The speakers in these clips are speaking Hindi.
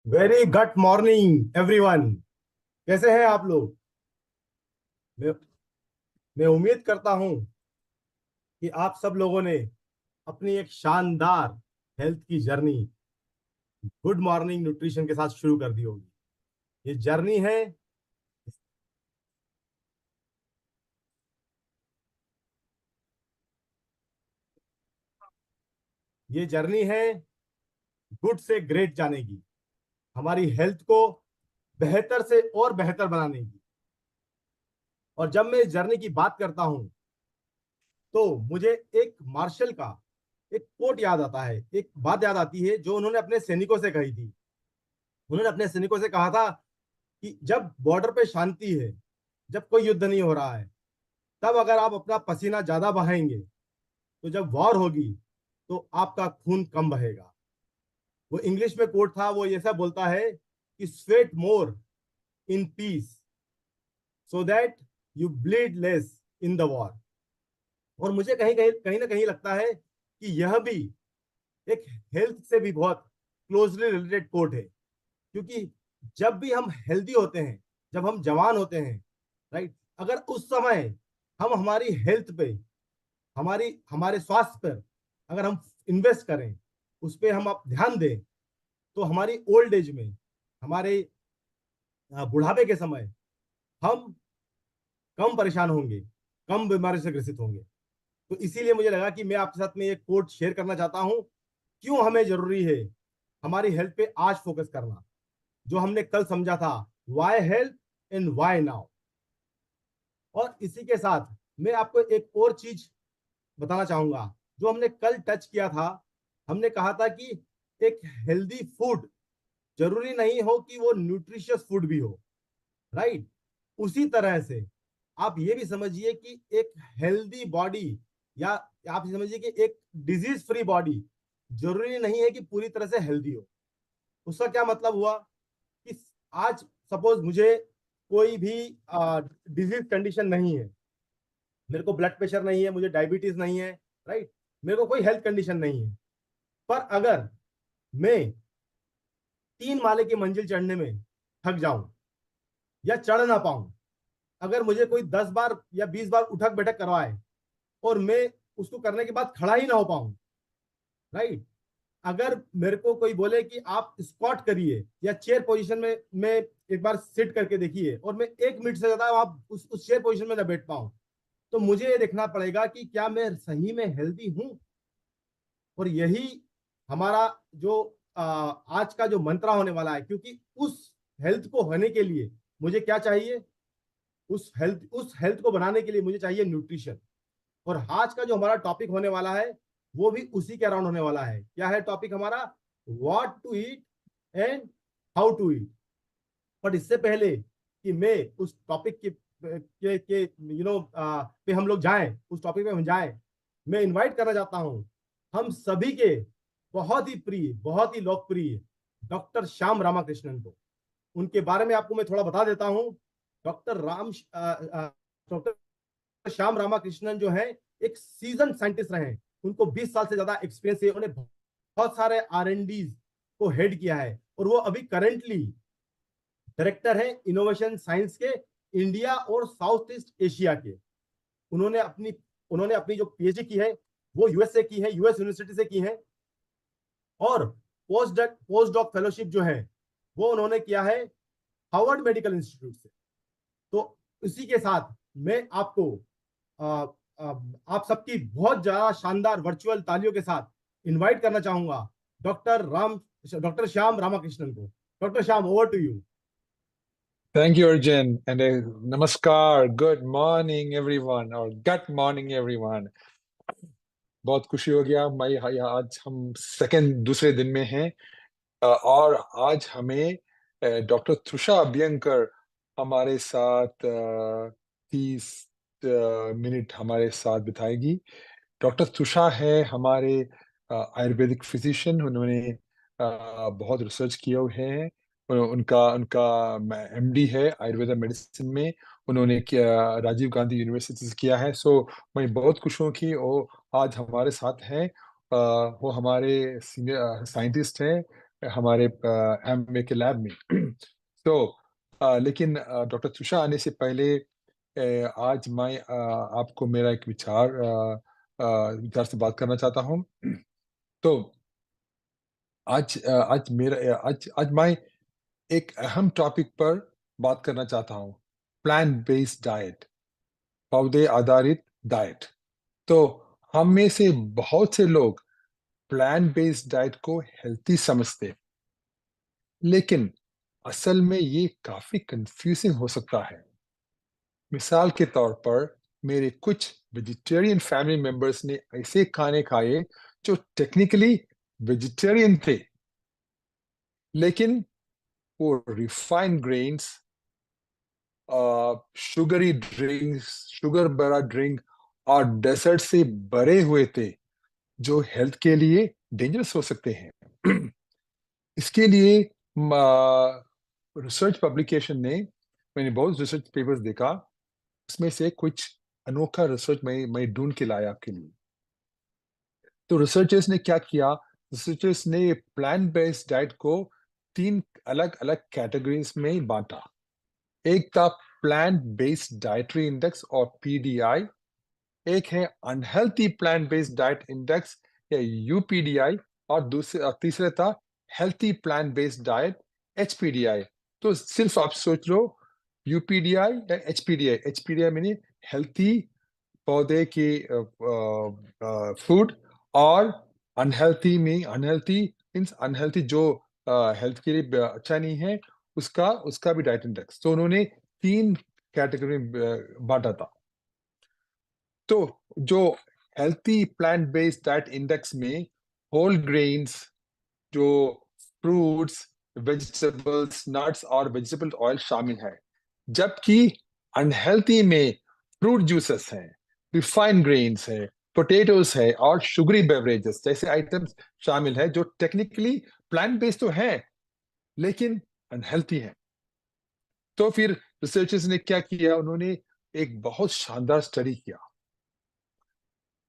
Very good morning everyone. कैसे हैं आप लोग? मैं मैं उम्मीद करता हूं कि आप सब लोगों ने अपनी एक शानदार हेल्थ की जर्नी गुड मॉर्निंग न्यूट्रिशन के साथ शुरू कर दी होगी। ये जर्नी है ये जर्नी है गुड से ग्रेट जाने की, हमारी हेल्थ को बेहतर से और बेहतर बनाने की। और जब मैं इस जर्नी की बात करता हूं तो मुझे एक मार्शल का एक कोट याद आता है, एक बात याद आती है जो उन्होंने अपने सैनिकों से कही थी। उन्होंने अपने सैनिकों से कहा था कि जब बॉर्डर पे शांति है, जब कोई युद्ध नहीं हो रहा है, तब अगर आप अपना पसीना ज्यादा बहाएंगे तो जब वॉर होगी तो आपका खून कम बहेगा। वो इंग्लिश में कोट था, वो ऐसा बोलता है कि sweat more in peace so that you bleed less in the war. और मुझे कहीं कहीं कहीं ना कहीं लगता है कि यह भी एक हेल्थ से भी बहुत क्लोजली रिलेटेड कोट है, क्योंकि जब भी हम हेल्दी होते हैं, जब हम जवान होते हैं, राइट, अगर उस समय हम हमारी हेल्थ पे, हमारी हमारे स्वास्थ्य पर अगर हम इन्वेस्ट करें, उस पर हम आप ध्यान दें, तो हमारी ओल्ड एज में, हमारे बुढ़ापे के समय हम कम परेशान होंगे, कम बीमारी से ग्रसित होंगे। तो इसीलिए मुझे लगा कि मैं आपके साथ में एक कोट शेयर करना चाहता हूं, क्यों हमें जरूरी है हमारी हेल्थ पे आज फोकस करना। जो हमने कल समझा था, why health and why now. और इसी के साथ मैं आपको एक और चीज बताना चाहूंगा जो हमने कल टच किया था। हमने कहा था कि एक हेल्दी फूड जरूरी नहीं हो कि वो न्यूट्रिशियस फूड भी हो, राइट। उसी तरह से आप ये भी समझिए कि एक हेल्दी बॉडी, या आप समझिए कि एक डिजीज फ्री बॉडी जरूरी नहीं है कि पूरी तरह से हेल्दी हो। उसका क्या मतलब हुआ कि आज सपोज मुझे कोई भी डिजीज कंडीशन नहीं है, मेरे को ब्लड प्रेशर नहीं है, मुझे डायबिटीज नहीं है, राइट, मेरे को कोई हेल्थ कंडीशन नहीं है, पर अगर मैं 3 माले की मंजिल चढ़ने में थक जाऊं या चढ़ ना पाऊं, अगर मुझे कोई 10 बार या 20 बार उठक बैठक करवाए और मैं उसको करने के बाद खड़ा ही ना हो पाऊं, राइट, अगर मेरे को कोई बोले कि आप स्क्वाट करिए या चेयर पोजीशन में एक बार सिट करके देखिए और मैं 1 मिनट से ज्यादा वहां उस चेयर पोजीशन में ना बैठ पाऊं, तो मुझे ये देखना पड़ेगा कि क्या मैं सही में हेल्दी हूं। और यही हमारा जो आज का जो मंत्रा होने वाला है, क्योंकि उस हेल्थ को होने के लिए मुझे क्या चाहिए, उस हेल्थ को बनाने के लिए मुझे चाहिए न्यूट्रिशन। और आज का जो हमारा टॉपिक होने वाला है वो भी उसी के अराउंड होने वाला है। क्या है टॉपिक हमारा? What to eat and how to eat. But इससे पहले कि मैं उस टॉपिक के पे हम लोग जाएं, उस टॉपिक पे हम जाएं, मैं इनवाइट करना चाहता हूं हम सभी के बहुत ही प्रिय, बहुत ही लोकप्रिय डॉक्टर श्याम रामाकृष्णन को। उनके बारे में आपको मैं थोड़ा बता देता हूं। डॉक्टर डॉक्टर श्याम रामाकृष्णन जो है एक सीजन साइंटिस्ट रहे हैं। उनको 20 साल से ज्यादा एक्सपीरियंस है, उन्हें बहुत सारे R&D को हेड किया है, और वो अभी करेंटली डायरेक्टर है इनोवेशन साइंस के, इंडिया और साउथ ईस्ट एशिया के। उन्होंने अपनी उन्होंने अपनी जो PhD की है वो यूएस से की है, यूएस यूनिवर्सिटी से की है। और पोस्ट डॉक फेलोशिप जो है वो उन्होंने किया है हार्वर्ड मेडिकल इंस्टीट्यूट से। तो इसी के साथ मैं आपको आ, आ, आप सबकी बहुत ज्यादा शानदार वर्चुअल तालियों के साथ इनवाइट करना चाहूंगा डॉक्टर श्याम रामाकृष्णन को। Doctor Shyam, over to you. Thank you, Arjun. And namaskar. Good morning, everyone, or gut morning, everyone. बहुत खुशी हो गया भाई। आज हम दूसरे दिन में हैं। और आज हमें डॉक्टर त्रुषा अभ्यंकर हमारे साथ 30 मिनट हमारे साथ बिताएगी। डॉक्टर त्रुषा है हमारे आयुर्वेदिक फिजिशियन। उन्होंने बहुत रिसर्च किए हुए हैं। उनका उनका MD है आयुर्वेदा मेडिसिन में। उन्होंने राजीव गांधी यूनिवर्सिटी से किया है। मैं बहुत खुश हूँ कि वो आज हमारे साथ हैं। वो हमारे सीनियर साइंटिस्ट हैं हमारे एमए के लैब में। तो लेकिन डॉक्टर तुषा आने से पहले आज मैं आपको मेरा एक विचार से बात करना चाहता हूँ। तो आज मैं एक अहम टॉपिक पर बात करना चाहता हूँ, प्लांट बेस्ड डाइट, पौधे आधारित डाइट। तो हम में से बहुत से लोग प्लांट बेस्ड डाइट को हेल्थी समझते, लेकिन असल में ये काफी कंफ्यूजिंग हो सकता है। मिसाल के तौर पर मेरे कुछ वेजिटेरियन फैमिली मेंबर्स ने ऐसे खाने खाए जो टेक्निकली वेजिटेरियन थे, लेकिन वो refined grains, sugary drinks, sugar भरा ड्रिंक और डेजर्ट से भरे हुए थे, जो हेल्थ के लिए डेंजरस हो सकते हैं। इसके लिए रिसर्च पब्लिकेशन ने, मैंने बहुत रिसर्च पेपर्स देखा, उसमें से कुछ अनोखा रिसर्च मैं ढूंढ के लाया आपके लिए। तो रिसर्चर्स ने क्या किया, रिसर्चर्स ने प्लांट बेस्ड डाइट को 3 अलग अलग कैटेगरीज में बांटा। एक था प्लांट बेस्ड डाइटरी इंडेक्स और पीडीआई, एक है unhealthy plant based diet index या यूपीडीआई, और तीसरा था हेल्थी प्लांट बेस्ड डाइट, एचपीडीआई। तो सिर्फ आप सोच लो, यूपीडीआई या एचपीडीआई। एचपीडीआई मैंने हेल्थी पौधे की फूड, और अनहेल्थी मीन्स अनहेल्थी जो हेल्थ के लिए अच्छा नहीं है, उसका उसका भी डाइट इंडेक्स। तो उन्होंने 3 कैटेगरी में बांटा था। तो जो healthy plant based diet index में होल ग्रेन्स, जो फ्रूट्स, वेजिटेबल्स, नट्स और वेजिटेबल ऑयल शामिल है, जबकि अनहेल्थी में फ्रूट जूसेस हैं, रिफाइंड ग्रेन्स है, पोटेटोज है और शुगरी बेवरेजेस जैसे आइटम्स शामिल है, जो टेक्निकली प्लांट बेस्ड तो है लेकिन अनहेल्थी है। तो फिर रिसर्चर्स ने क्या किया, उन्होंने एक बहुत शानदार स्टडी किया।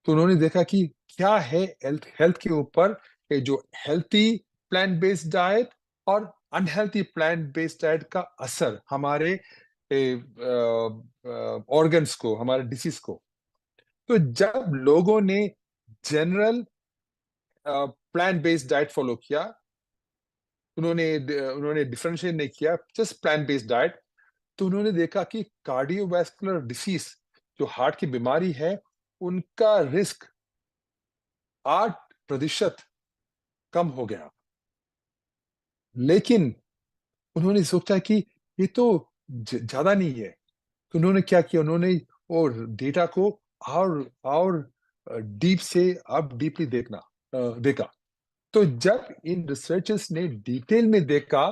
तो उन्होंने देखा कि क्या है हेल्थ हेल्थ के ऊपर ये जो हेल्थी प्लांट बेस्ड डाइट और अनहेल्थी प्लांट बेस्ड डाइट का असर हमारे ऑर्गन्स को, हमारे डिसीज को। तो जब लोगों ने general plant based diet follow किया, उन्होंने उन्होंने डिफरेंशिएट नहीं किया, जस्ट प्लांट बेस्ड डाइट, तो उन्होंने देखा कि कार्डियोवैस्कुलर डिसीज, जो हार्ट की बीमारी है, उनका रिस्क 8% कम हो गया। लेकिन उन्होंने सोचा कि ये तो ज्यादा नहीं है। तो उन्होंने क्या किया, उन्होंने और डेटा को और डीप से अब डीपली देखा। तो जब इन रिसर्चर्स ने डिटेल में देखा,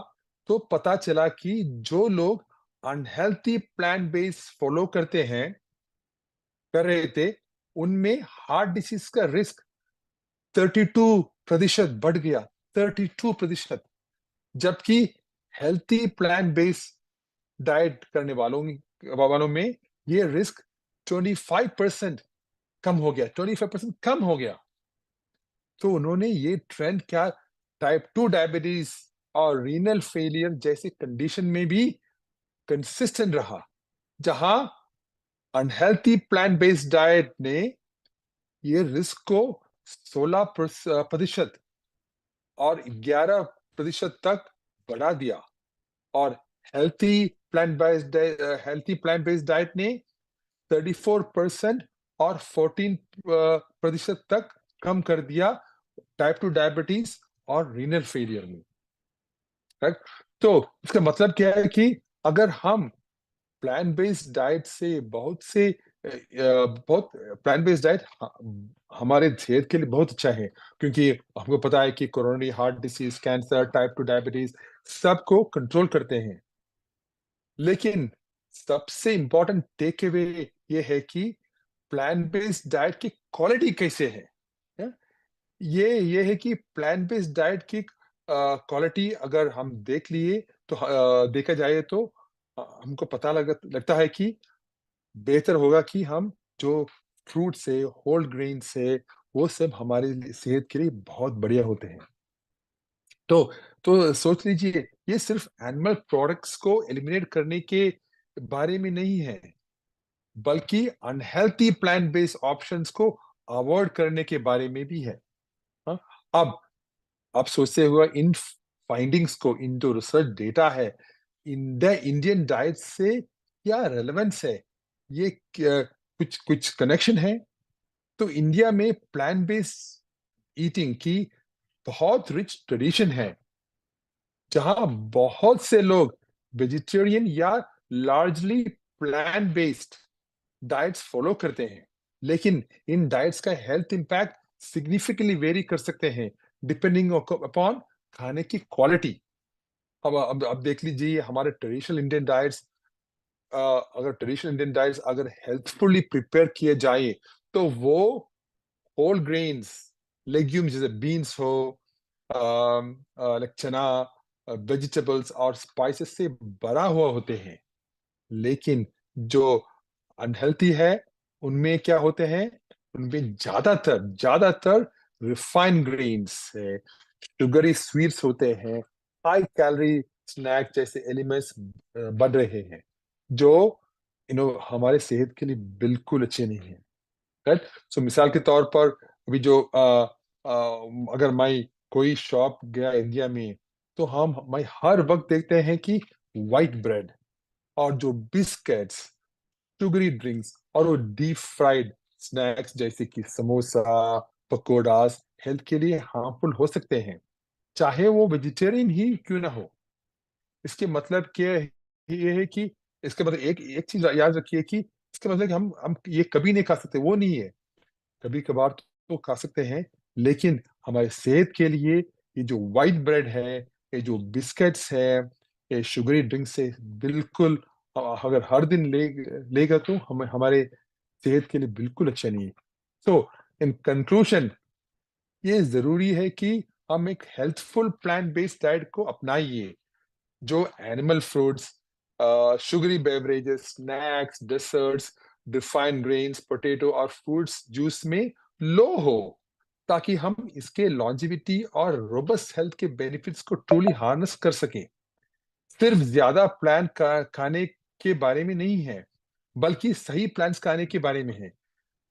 तो पता चला कि जो लोग अनहेल्थी प्लांट बेस फॉलो कर रहे थे, उनमें हार्ट डिसीज का रिस्क 32% बढ़ गया। 32%। जबकि हेल्थी प्लांट बेस्ड डाइट करने वालों में ये रिस्क 25% कम हो गया। 25% कम हो गया। तो उन्होंने ये ट्रेंड क्या, टाइप 2 डायबिटीज और रीनल फेलियर जैसे कंडीशन में भी कंसिस्टेंट रहा, जहां अनहेल्थी प्लांट बेस्ड डाइट ने ये रिस्क को 16% और 11% तक बढ़ा दिया, और healthy healthy plant based diet ने 34% और 14% तक कम कर दिया टाइप 2 डायबिटीज और रीनल फेलियर में। राइट। तो इसका मतलब क्या है कि अगर हम प्लांट बेस्ड डाइट से बहुत प्लांट बेस्ड डाइट हमारे सेहत के लिए बहुत अच्छा है, क्योंकि हमको पता है कि coronary heart disease, cancer, type 2 diabetes सबको कंट्रोल करते हैं। लेकिन सबसे इंपॉर्टेंट टेक अवे ये है कि प्लांट बेस्ड डाइट की क्वालिटी कैसे है। है? ये है कि प्लांट बेस्ड डाइट की क्वालिटी अगर हम देखा जाए तो हमको पता लगता है कि बेहतर होगा कि हम जो फ्रूट से, होल ग्रेन से, वो सब हमारे सेहत के लिए बहुत बढ़िया होते हैं। तो तो सोच लीजिए, ये सिर्फ एनिमल प्रोडक्ट्स को एलिमिनेट करने के बारे में नहीं है, बल्कि अनहेल्थी प्लांट बेस्ड ऑप्शंस को अवॉइड करने के बारे में भी है। हाँ? अब आप सोचते हुए इन फाइंडिंग्स को, इन जो रिसर्च डेटा है, इन द इंडियन डाइट से क्या रेलेवेंस है, ये कुछ कुछ कनेक्शन है। तो इंडिया में प्लांट बेस्ड ईटिंग की बहुत रिच ट्रेडिशन है, जहां बहुत से लोग वेजिटेरियन या largely plant based diets follow करते हैं। लेकिन इन डाइट्स का हेल्थ इंपैक्ट सिग्निफिकेंटली वेरी कर सकते हैं, डिपेंडिंग अपॉन खाने की क्वालिटी। अब देख लीजिए, हमारे ट्रेडिशनल इंडियन डाइट्स, अगर हेल्थफुली प्रिपेयर किए जाए, तो वो होल ग्रेन्स, लेग्यूम्स जैसे बीन्स हो, लाइक चना, वेजिटेबल्स और स्पाइसेस से भरा हुआ होते हैं। लेकिन जो अनहेल्थी है, उनमें क्या होते हैं, उनमें ज्यादातर ज्यादातर रिफाइंड ग्रेन्स है, शुगरी स्वीट्स होते हैं, हाई कैलोरी स्नैक जैसे एलिमेंट्स बढ़ रहे हैं, जो हमारे सेहत के लिए बिल्कुल अच्छे नहीं है। राइट। सो मिसाल के तौर पर, अभी जो अगर मैं कोई शॉप गया इंडिया में, तो मैं हर वक्त देखते हैं कि व्हाइट ब्रेड और जो बिस्किट्स, शुगरी ड्रिंक्स और वो डीप फ्राइड स्नैक्स जैसे कि समोसा, पकोड़ास हेल्थ के लिए हार्मफुल हो सकते हैं, चाहे वो वेजिटेरियन ही क्यों ना हो। इसके मतलब क्या है, ये है कि इसके मतलब एक एक चीज याद रखिए कि इसके मतलब कि हम ये कभी नहीं खा सकते, वो नहीं है। कभी कभार तो खा सकते हैं, लेकिन हमारे सेहत के लिए ये जो व्हाइट ब्रेड है, ये जो बिस्किट्स है, ये शुगरी ड्रिंक्स है, बिल्कुल अगर हर दिन लेगा तो हमारे सेहत के लिए बिल्कुल अच्छा नहीं है। सो इन कंक्लूजन, ये जरूरी है कि हम एक हेल्थफुल प्लांट बेस्ड डाइट को अपनाइए, जो animal fruits, sugary beverages, snacks, desserts, refined grains, potato और फ्रूट्स जूस में लो हो, ताकि हम इसके लॉन्जिविटी और रोबस्ट हेल्थ के बेनिफिट्स को ट्रूली हार्नेस कर सकें। सिर्फ ज्यादा प्लान खाने के बारे में नहीं है, बल्कि सही प्लान्स खाने के बारे में है।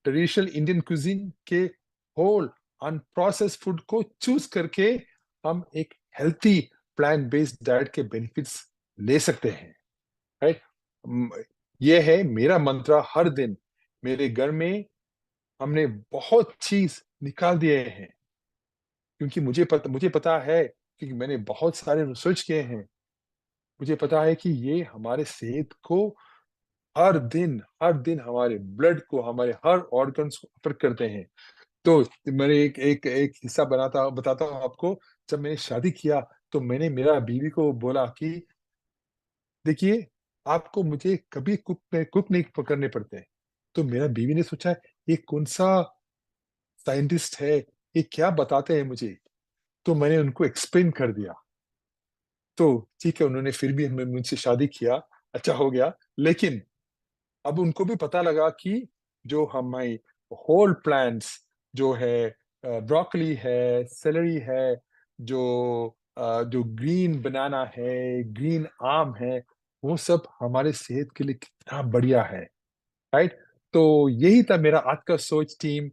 ट्रेडिशनल इंडियन कुजीन के होल अनप्रोसेस्ड फूड को चूज करके हम एक हेल्थी प्लांट बेस्ड डाइट के बेनिफिट्स ले सकते हैं। राइट। ये है मेरा मंत्र हर दिन। मेरे घर में हमने बहुत चीज निकाल दिए हैं, क्योंकि मुझे पता है, क्योंकि मैंने बहुत सारे रिसर्च किए हैं। मुझे पता है कि ये हमारे सेहत को हर दिन हमारे ब्लड को, हमारे हर ऑर्गन्स को अफेक्ट करते हैं। तो मैंने एक एक एक हिस्सा बताता हूँ आपको। जब मैंने शादी किया, तो मैंने मेरा बीवी को बोला कि देखिए, आपको मुझे कभी कुक नहीं करने पड़ते। तो मेरा बीवी ने सोचा, ये कौन सा साइंटिस्ट है, ये क्या बताते हैं मुझे। तो मैंने उनको एक्सप्लेन कर दिया। तो ठीक है, उन्होंने फिर भी मुझसे शादी किया, अच्छा हो गया। लेकिन अब उनको भी पता लगा कि जो हमारी होल प्लांट्स जो है, ब्रोकली है, सेलरी है, जो ग्रीन बनाना है, ग्रीन आम है, वो सब हमारे सेहत के लिए कितना बढ़िया है। राइट। तो यही था मेरा आज का सोच team,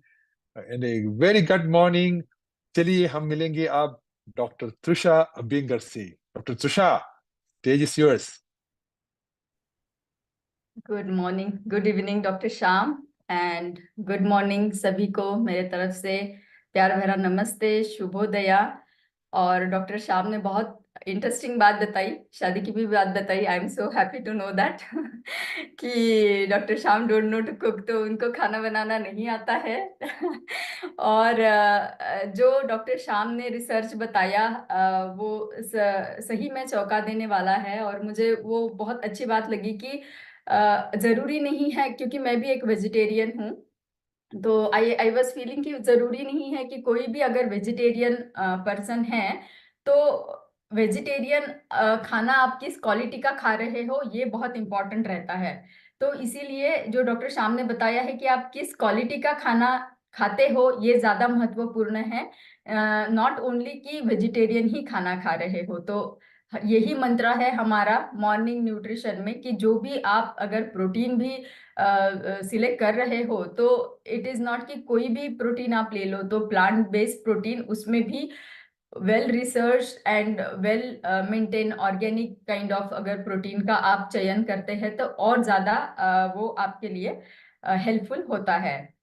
and a very good morning. चलिए हम मिलेंगे अब डॉक्टर त्रिशा अबिंगर से। Doctor Trisha, stage is yours. Good morning, good evening doctor Shyam, and good morning सभी को मेरे तरफ से प्यार भरा नमस्ते, शुभोदया। और डॉक्टर श्याम ने बहुत इंटरेस्टिंग बात बताई, शादी की भी बात बताई। I am so happy to know that कि doctor Shyam don't know to cook, तो उनको खाना बनाना नहीं आता है। और जो डॉक्टर श्याम ने रिसर्च बताया, वो सही में चौंका देने वाला है। और मुझे वो बहुत अच्छी बात लगी कि जरूरी नहीं है, क्योंकि मैं भी एक वेजिटेरियन हूँ, तो आई वॉज फीलिंग कि जरूरी नहीं है कि कोई भी अगर वेजिटेरियन पर्सन है, तो वेजिटेरियन खाना आप किस क्वालिटी का खा रहे हो, ये बहुत इंपॉर्टेंट रहता है। तो इसीलिए जो डॉक्टर श्याम ने बताया है कि आप किस क्वालिटी का खाना खाते हो ये ज्यादा महत्वपूर्ण है, नॉट ओनली कि वेजिटेरियन ही खाना खा रहे हो। तो यही मंत्र है हमारा मॉर्निंग न्यूट्रिशन में कि जो भी आप अगर प्रोटीन भी सिलेक्ट कर रहे हो तो इट इज नॉट कि कोई भी प्रोटीन आप ले लो, तो प्लांट बेस्ड प्रोटीन उसमें भी well research and well maintain organic kind of अगर प्रोटीन का आप चयन करते हैं तो और ज्यादा वो आपके लिए हेल्पफुल होता है।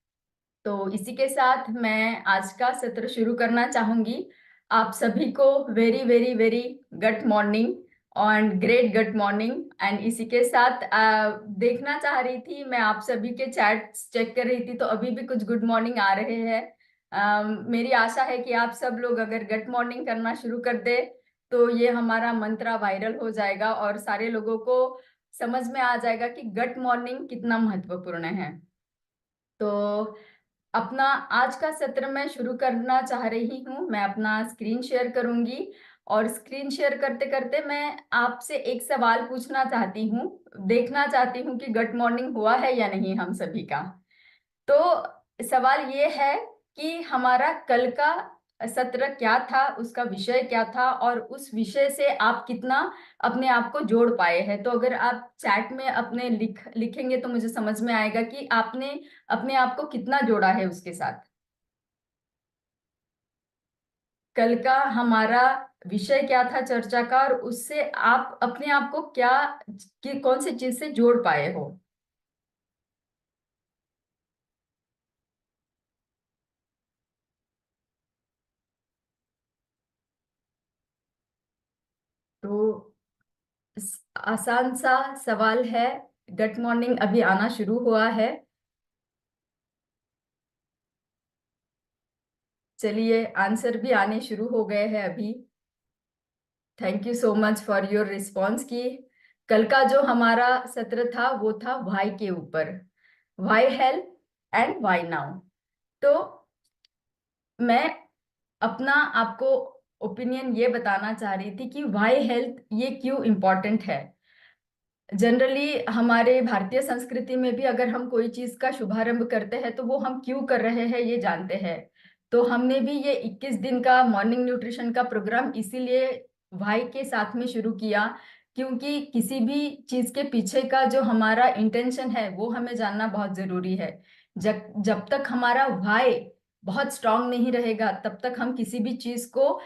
तो इसी के साथ मैं आज का सत्र शुरू करना चाहूंगी। आप सभी को very very very good morning और ग्रेट गुड मॉर्निंग। एंड इसी के साथ देखना चाह रही थी मैं, आप सभी के चैट्स चेक कर रही थी तो अभी भी कुछ गुड मॉर्निंग आ रहे हैं। मेरी आशा है कि आप सब लोग अगर गुड मॉर्निंग करना शुरू कर दे तो ये हमारा मंत्र वायरल हो जाएगा और सारे लोगों को समझ में आ जाएगा कि गुड मॉर्निंग कितना महत्वपूर्ण है। तो अपना आज का सत्र मैं शुरू करना चाह रही हूँ। मैं अपना स्क्रीन शेयर करूंगी और स्क्रीन शेयर करते करते मैं आपसे एक सवाल पूछना चाहती हूँ, देखना चाहती हूँ कि गुड मॉर्निंग हुआ है या नहीं हम सभी का। तो सवाल ये है कि हमारा कल का सत्र क्या था, उसका विषय क्या था और उस विषय से आप कितना अपने आप को जोड़ पाए हैं। तो अगर आप चैट में अपने लिखेंगे तो मुझे समझ में आएगा कि आपने अपने आप को कितना जोड़ा है उसके साथ। कल का हमारा विषय क्या था चर्चा का और उससे आप अपने आप को क्या कि कौन सी चीज से जोड़ पाए हो। तो आसान सा सवाल है, गुड मॉर्निंग अभी आना शुरू हुआ है। चलिए आंसर भी आने शुरू हो गए हैं अभी। Thank you so much for your response की कल का जो हमारा सत्र था वो था वाई के ऊपर, why health and why now. तो मैं अपना आपको ओपिनियन ये बताना चाह रही थी कि वाई हेल्थ ये क्यों इम्पोर्टेंट है। जनरली हमारे भारतीय संस्कृति में भी अगर हम कोई चीज का शुभारंभ करते हैं तो वो हम क्यों कर रहे हैं ये जानते हैं। तो हमने भी ये 21 दिन का मॉर्निंग न्यूट्रिशन का प्रोग्राम इसीलिए भाई के साथ में शुरू किया, क्योंकि किसी भी चीज के पीछे का जो हमारा इंटेंशन है वो हमें जानना बहुत जरूरी है। जब जब तक हमारा वाई बहुत स्ट्रांग नहीं रहेगा तब तक हम किसी भी चीज को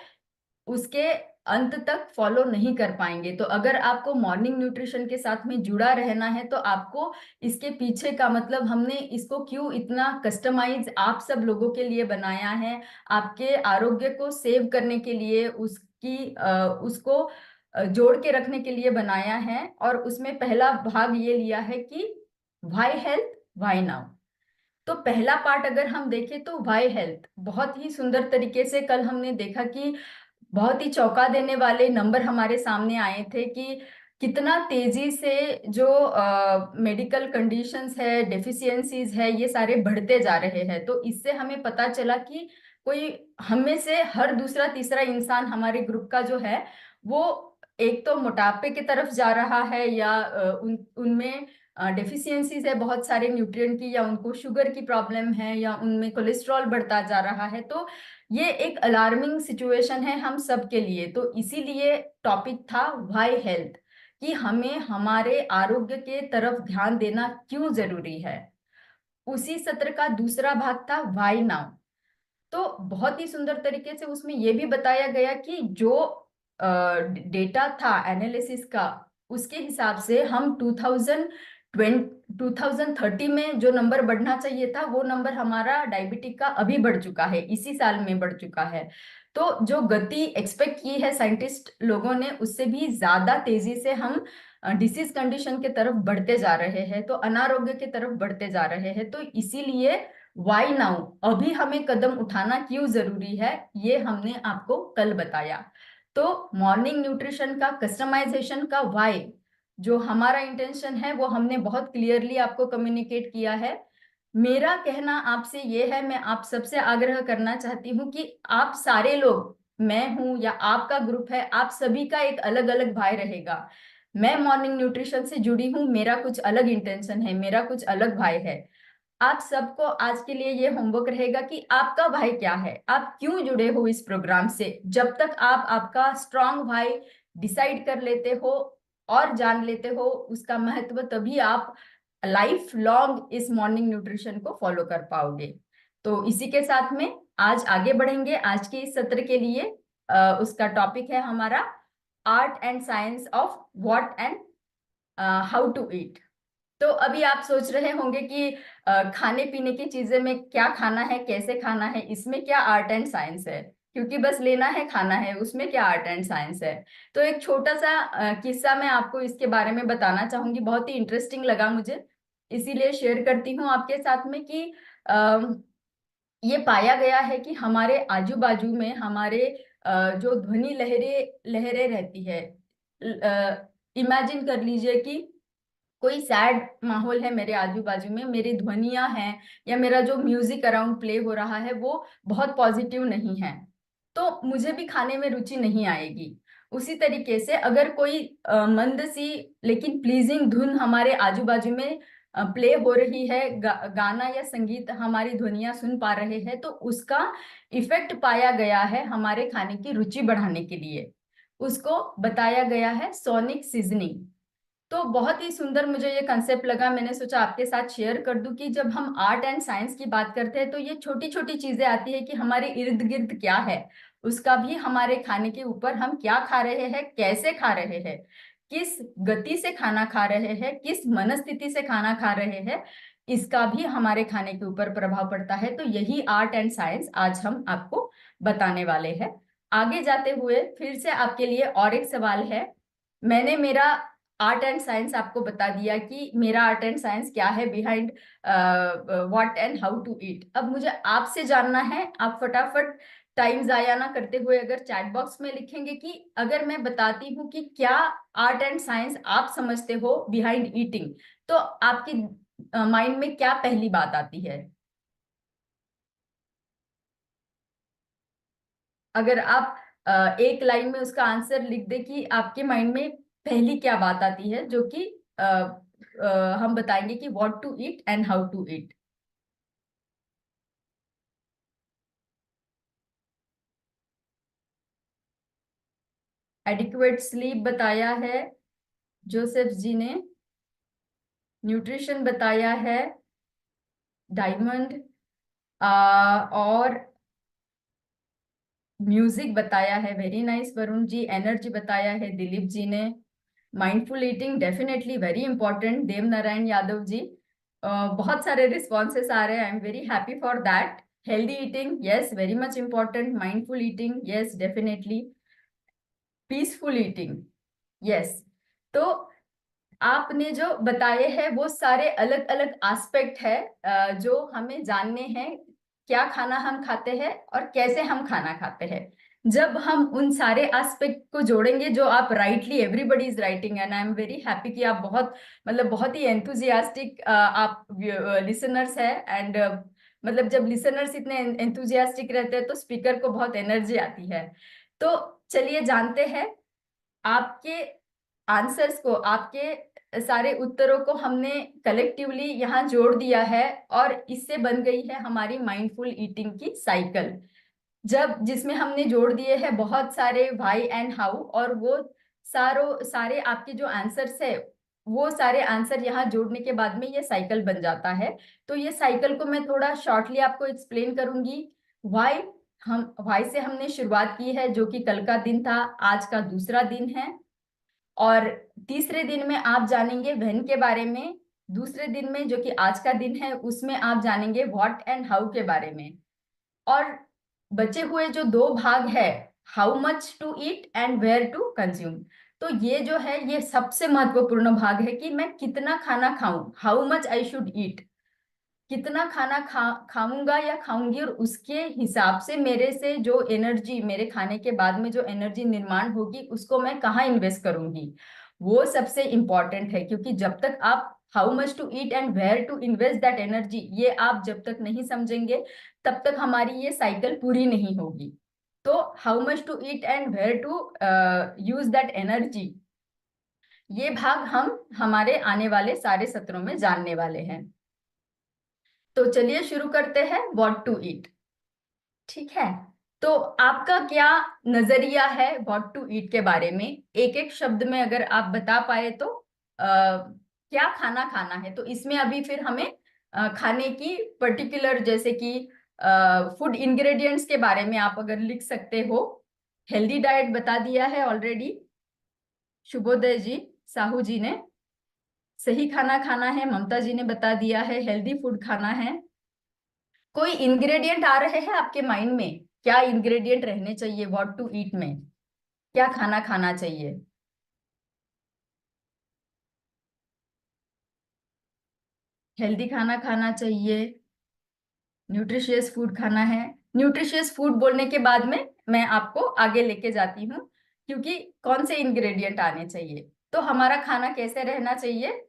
उसके अंत तक फॉलो नहीं कर पाएंगे। तो अगर आपको मॉर्निंग न्यूट्रिशन के साथ में जुड़ा रहना है तो आपको इसके पीछे का मतलब हमने इसको क्यों इतना कस्टमाइज आप सब लोगों के लिए बनाया है, आपके आरोग्य को सेव करने के लिए, उसको जोड़ के रखने के लिए बनाया है। और उसमें पहला भाग ये लिया है कि व्हाई हेल्थ व्हाई नाउ। तो पहला पार्ट अगर हम देखें तो व्हाई हेल्थ बहुत ही सुंदर तरीके से कल हमने देखा कि बहुत ही चौंका देने वाले नंबर हमारे सामने आए थे कि कितना तेजी से जो मेडिकल कंडीशंस है, डेफिशिएंसीज है, ये सारे बढ़ते जा रहे हैं। तो इससे हमें पता चला कि कोई हम में से हर दूसरा तीसरा इंसान हमारे ग्रुप का जो है वो एक तो मोटापे की तरफ जा रहा है या उनमें डेफिशिएंसीज है बहुत सारे न्यूट्रिएंट की, या उनको शुगर की प्रॉब्लम है, या उनमें कोलेस्ट्रॉल बढ़ता जा रहा है। तो ये एक अलार्मिंग सिचुएशन है हम सब के लिए। तो इसीलिए टॉपिक था व्हाई हेल्थ, कि हमें हमारे आरोग्य के तरफ ध्यान देना क्यों जरूरी है। उसी सत्र का दूसरा भाग था व्हाई नाउ। तो बहुत ही सुंदर तरीके से उसमें यह भी बताया गया कि जो डेटा था एनालिसिस का उसके हिसाब से हम 2030 में जो नंबर बढ़ना चाहिए था वो नंबर हमारा डायबिटिक का अभी बढ़ चुका है, इसी साल में बढ़ चुका है। तो जो गति एक्सपेक्ट की है साइंटिस्ट लोगों ने उससे भी ज्यादा तेजी से हम डिसीज कंडीशन के तरफ बढ़ते जा रहे हैं, तो अनारोग्य की तरफ बढ़ते जा रहे हैं। तो इसीलिए वाई नाउ, अभी हमें कदम उठाना क्यों जरूरी है, ये हमने आपको कल बताया। तो मॉर्निंग न्यूट्रिशन का कस्टमाइजेशन का वाई जो हमारा इंटेंशन है वो हमने बहुत क्लियरली आपको कम्युनिकेट किया है। मेरा कहना आपसे ये है, मैं आप सबसे आग्रह करना चाहती हूँ कि आप सारे लोग, मैं हूं या आपका ग्रुप है, आप सभी का एक अलग अलग भाई रहेगा। मैं मॉर्निंग न्यूट्रिशन से जुड़ी हूँ, मेरा कुछ अलग इंटेंशन है, मेरा कुछ अलग भाई है। आप सबको आज के लिए ये होमवर्क रहेगा कि आपका भाई क्या है, आप क्यों जुड़े हो इस प्रोग्राम से। जब तक आप आपका स्ट्रांग भाई डिसाइड कर लेते हो और जान लेते हो उसका महत्व, तभी आप लाइफ लॉन्ग इस मॉर्निंग न्यूट्रिशन को फॉलो कर पाओगे। तो इसी के साथ में आज आगे बढ़ेंगे। आज के इस सत्र के लिए उसका टॉपिक है हमारा art and science of what and how to eat. तो अभी आप सोच रहे होंगे कि खाने पीने की चीजें में क्या खाना है, कैसे खाना है, इसमें क्या आर्ट एंड साइंस है, क्योंकि बस लेना है खाना है, उसमें क्या आर्ट एंड साइंस है। तो एक छोटा सा किस्सा मैं आपको इसके बारे में बताना चाहूंगी, बहुत ही इंटरेस्टिंग लगा मुझे, इसीलिए शेयर करती हूँ आपके साथ में कि ये पाया गया है कि हमारे आजू बाजू में हमारे जो ध्वनि लहरें लहरें रहती है, इमेजिन कर लीजिए कि कोई सैड माहौल है मेरे आजू बाजू में, मेरी ध्वनियां हैं या मेरा जो म्यूजिक अराउंड प्ले हो रहा है वो बहुत पॉजिटिव नहीं है, तो मुझे भी खाने में रुचि नहीं आएगी। उसी तरीके से अगर कोई मंद सी लेकिन प्लीजिंग धुन हमारे आजू बाजू में प्ले हो रही है, गाना या संगीत हमारी ध्वनियां सुन पा रहे हैं, तो उसका इफेक्ट पाया गया है हमारे खाने की रुचि बढ़ाने के लिए। उसको बताया गया है सोनिक सीजनिंग। तो बहुत ही सुंदर मुझे ये कंसेप्ट लगा, मैंने सोचा आपके साथ शेयर कर दूं कि जब हम आर्ट एंड साइंस की बात करते हैं तो ये छोटी छोटी चीजें आती है कि हमारे इर्द गिर्द क्या है, उसका भी हमारे खाने के ऊपर, हम क्या खा रहे हैं, कैसे खा रहे हैं, किस गति से खाना खा रहे हैं, किस मनस्थिति से खाना खा रहे हैं, इसका भी हमारे खाने के ऊपर प्रभाव पड़ता है। तो यही आर्ट एंड साइंस आज हम आपको बताने वाले हैं। आगे जाते हुए फिर से आपके लिए और एक सवाल है। मैंने मेरा आर्ट एंड साइंस आपको बता दिया कि मेरा आर्ट एंड साइंस क्या है behind what and how to eat. अब मुझे आपसे जानना है, आप फटाफट टाइम जाया ना करते हुए अगर चैट बॉक्स में लिखेंगे कि अगर मैं बताती हूँ कि क्या आर्ट एंड साइंस आप समझते हो बिहाइंड ईटिंग, तो आपकी माइंड में क्या पहली बात आती है। अगर आप एक लाइन में उसका आंसर लिख दे कि आपके माइंड में पहली क्या बात आती है, जो कि हम बताएंगे कि what to eat and how to eat. Adequate sleep बताया है जोसेफ जी ने, न्यूट्रिशन बताया है डायमंड, और म्यूजिक बताया है, very nice Varun ji, energy बताया है दिलीप जी ने, mindful eating definitely very important Dev Narayan Yadav ji. बहुत सारे रिस्पॉन्सेस आ रहे हैं, I am very happy for that. Healthy eating yes very much important, mindful eating yes definitely, peaceful eating yes. तो आपने जो बताए हैं वो सारे अलग अलग एस्पेक्ट है जो हमें जानने हैं, क्या खाना हम खाते हैं और कैसे हम खाना खाते हैं। जब हम उन सारे एस्पेक्ट को जोड़ेंगे, जो आप rightly everybody is writing and I am very happy कि आप बहुत मतलब बहुत ही एंथुजियास्टिक आप लिसनर्स है, एंड मतलब जब लिसनर्स इतने एंथुजियास्टिक रहते हैं तो स्पीकर को बहुत एनर्जी आती है। तो चलिए जानते हैं आपके आंसर्स को, आपके सारे उत्तरों को हमने कलेक्टिवली यहाँ जोड़ दिया है और इससे बन गई है हमारी माइंडफुल ईटिंग की साइकिल, जब जिसमें हमने जोड़ दिए हैं बहुत सारे व्हाई एंड हाउ, और वो सारे आपके जो आंसर्स है वो सारे आंसर यहाँ जोड़ने के बाद में ये साइकिल बन जाता है। तो ये साइकिल को मैं थोड़ा शॉर्टली आपको एक्सप्लेन करूंगी। व्हाई, हम व्हाई से हमने शुरुआत की है, जो कि कल का दिन था, आज का दूसरा दिन है, और तीसरे दिन में आप जानेंगे व्हेन के बारे में, दूसरे दिन में जो कि आज का दिन है उसमें आप जानेंगे व्हाट एंड हाउ के बारे में, और बचे हुए जो दो भाग है, how much to eat and where to consume. तो ये जो है ये सबसे महत्वपूर्ण भाग है कि मैं कितना खाना खाऊं, how much I should eat, कितना खाना खाऊंगा या खाऊंगी, और उसके हिसाब से मेरे से जो एनर्जी, मेरे खाने के बाद में जो एनर्जी निर्माण होगी उसको मैं कहाँ इन्वेस्ट करूंगी, वो सबसे इंपॉर्टेंट है। क्योंकि जब तक आप how much to eat and where to invest that energy, ये आप जब तक नहीं समझेंगे तब तक हमारी ये साइकिल पूरी नहीं होगी। तो how much to eat and where to use that energy, ये भाग हम हमारे आने वाले सारे सत्रों में जानने वाले हैं। तो चलिए शुरू करते हैं व्हाट टू ईट। ठीक है, तो आपका क्या नजरिया है व्हाट टू ईट के बारे में? एक एक शब्द में अगर आप बता पाए तो क्या खाना खाना है। तो इसमें अभी फिर हमें खाने की पर्टिकुलर, जैसे कि फूड इंग्रेडिएंट्स के बारे में आप अगर लिख सकते हो। हेल्दी डाइट बता दिया है ऑलरेडी शुभोदय जी, साहू जी ने। सही खाना खाना है, ममता जी ने बता दिया है। हेल्दी फूड खाना है। कोई इंग्रेडिएंट आ रहे हैं आपके माइंड में? क्या इंग्रेडिएंट रहने चाहिए व्हाट टू ईट में? क्या खाना खाना चाहिए? हेल्दी खाना खाना चाहिए, न्यूट्रिशियस फूड खाना है। न्यूट्रिशियस फूड बोलने के बाद में मैं आपको आगे लेके जाती हूँ, क्योंकि कौन से इंग्रेडिएंट आने चाहिए। तो हमारा खाना कैसे रहना चाहिए?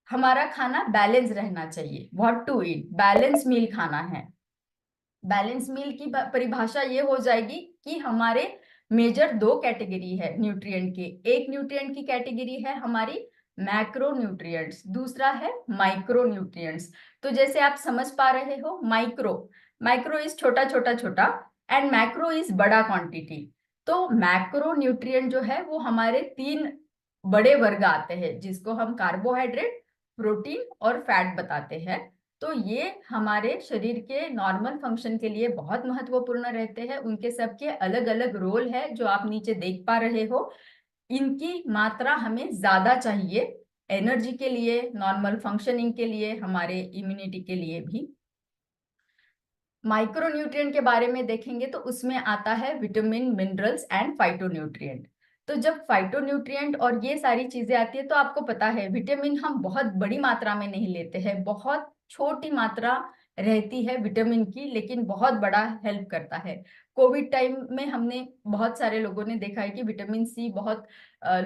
हमारा खाना बैलेंस रहना चाहिए। What to eat, balance meal खाना है। बैलेंस मील की परिभाषा ये हो जाएगी कि हमारे मेजर दो कैटेगरी है न्यूट्रिएंट के। एक न्यूट्रिएंट की कैटेगरी है हमारी मैक्रो न्यूट्रिएंट्स, दूसरा है माइक्रो न्यूट्रिएंट्स। तो जैसे आप समझ पा रहे हो, माइक्रो, माइक्रो इज छोटा छोटा छोटा, एंड मैक्रो इज बड़ा क्वांटिटी। तो मैक्रो न्यूट्रिएंट जो है वो हमारे तीन बड़े वर्ग आते हैं, जिसको हम कार्बोहाइड्रेट, प्रोटीन और फैट बताते हैं। तो ये हमारे शरीर के नॉर्मल फंक्शन के लिए बहुत महत्वपूर्ण रहते हैं। उनके सबके अलग अलग रोल है जो आप नीचे देख पा रहे हो। इनकी मात्रा हमें ज्यादा चाहिए एनर्जी के लिए, नॉर्मल फंक्शनिंग के लिए, हमारे इम्यूनिटी के लिए भी। माइक्रोन्यूट्रिएंट के बारे में देखेंगे तो उसमें आता है विटामिन, मिनरल्स एंड फाइटोन्यूट्रिएंट। तो जब फाइटोन्यूट्रिएंट और ये सारी चीजें आती है, तो आपको पता है विटामिन हम बहुत बड़ी मात्रा में नहीं लेते हैं, बहुत छोटी मात्रा रहती है विटामिन की, लेकिन बहुत बड़ा हेल्प करता है। कोविड टाइम में हमने बहुत सारे लोगों ने देखा है कि विटामिन सी, बहुत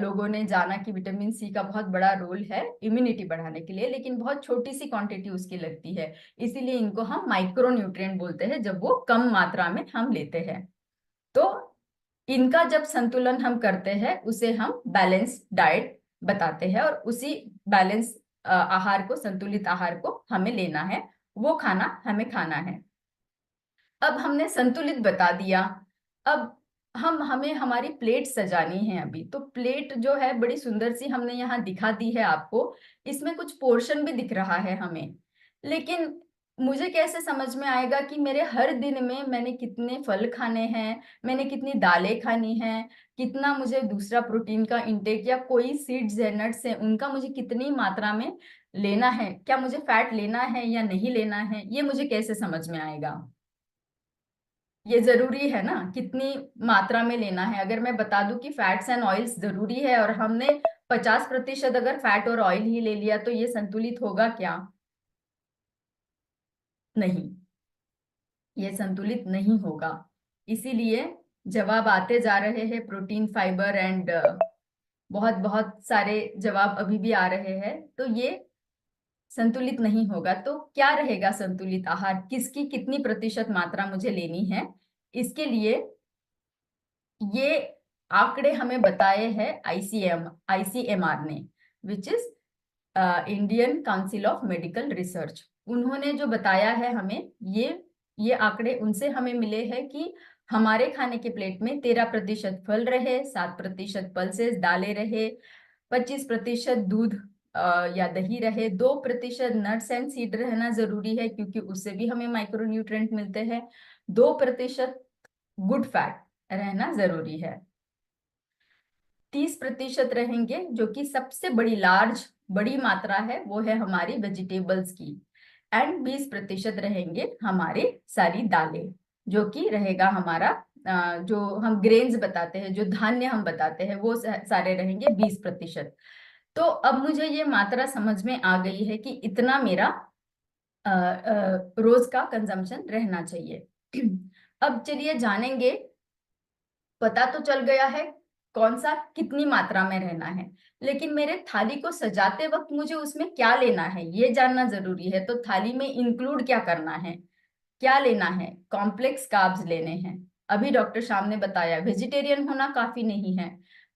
लोगों ने जाना कि विटामिन सी का बहुत बड़ा रोल है इम्यूनिटी बढ़ाने के लिए, लेकिन बहुत छोटी सी क्वांटिटी उसकी लगती है। इसीलिए इनको हम माइक्रो न्यूट्रिएंट बोलते हैं, जब वो कम मात्रा में हम लेते हैं। तो इनका जब संतुलन हम करते हैं उसे हम बैलेंस डाइट बताते हैं, और उसी बैलेंस आहार को, संतुलित आहार को हमें लेना है, वो खाना हमें खाना है। अब हमने संतुलित बता दिया। अब हमें हमारी प्लेट सजानी है। अभी तो प्लेट जो है बड़ी सुंदर सी हमने यहाँ दिखा दी है आपको। इसमें कुछ पोर्शन भी दिख रहा है हमें, लेकिन मुझे कैसे समझ में आएगा कि मेरे हर दिन में मैंने कितने फल खाने हैं, मैंने कितनी दालें खानी हैं, कितना मुझे दूसरा प्रोटीन का इंटेक, या कोई सीड्स है, नट्स है, उनका मुझे कितनी मात्रा में लेना है, क्या मुझे फैट लेना है या नहीं लेना है, ये मुझे कैसे समझ में आएगा? ये जरूरी है ना, कितनी मात्रा में लेना है। अगर मैं बता दूं कि फैट्स एंड ऑयल्स जरूरी है, और हमने 50% अगर फैट और ऑयल ही ले लिया, तो ये संतुलित होगा क्या? नहीं, ये संतुलित नहीं होगा। इसीलिए जवाब आते जा रहे हैं, प्रोटीन, फाइबर एंड बहुत बहुत सारे जवाब अभी भी आ रहे हैं। तो ये संतुलित नहीं होगा। तो क्या रहेगा संतुलित आहार, किसकी कितनी प्रतिशत मात्रा मुझे लेनी है? इसके लिए ये आंकड़े हमें बताए हैं आईसीएमआर ने, which is Indian council of medical research. उन्होंने जो बताया है हमें, ये आंकड़े उनसे हमें मिले हैं कि हमारे खाने के प्लेट में 13% फल रहे, 7% पल्सेस दालें रहे, 25% दूध या दही रहे, 2% नट्स एंड सीड रहना जरूरी है, क्योंकि उससे भी हमें माइक्रोन्यूट्रिएंट मिलते हैं, 2% गुड फैट रहना जरूरी है, 30% रहेंगे, जो कि सबसे बड़ी मात्रा है, वो है हमारी वेजिटेबल्स की, एंड 20% रहेंगे हमारे सारी दालें, जो कि रहेगा हमारा जो हम ग्रेन्स बताते हैं, जो धान्य हम बताते हैं, वो सारे रहेंगे 20%। तो अब मुझे ये मात्रा समझ में आ गई है कि इतना मेरा रोज का कंजम्पशन रहना चाहिए। अब चलिए जानेंगे, पता तो चल गया है कौन सा कितनी मात्रा में रहना है, लेकिन मेरे थाली को सजाते वक्त मुझे उसमें क्या लेना है ये जानना जरूरी है। तो थाली में इंक्लूड क्या करना है, क्या लेना है? कॉम्प्लेक्स कार्ब्स लेने हैं। अभी डॉक्टर श्याम ने बताया वेजिटेरियन होना काफी नहीं है,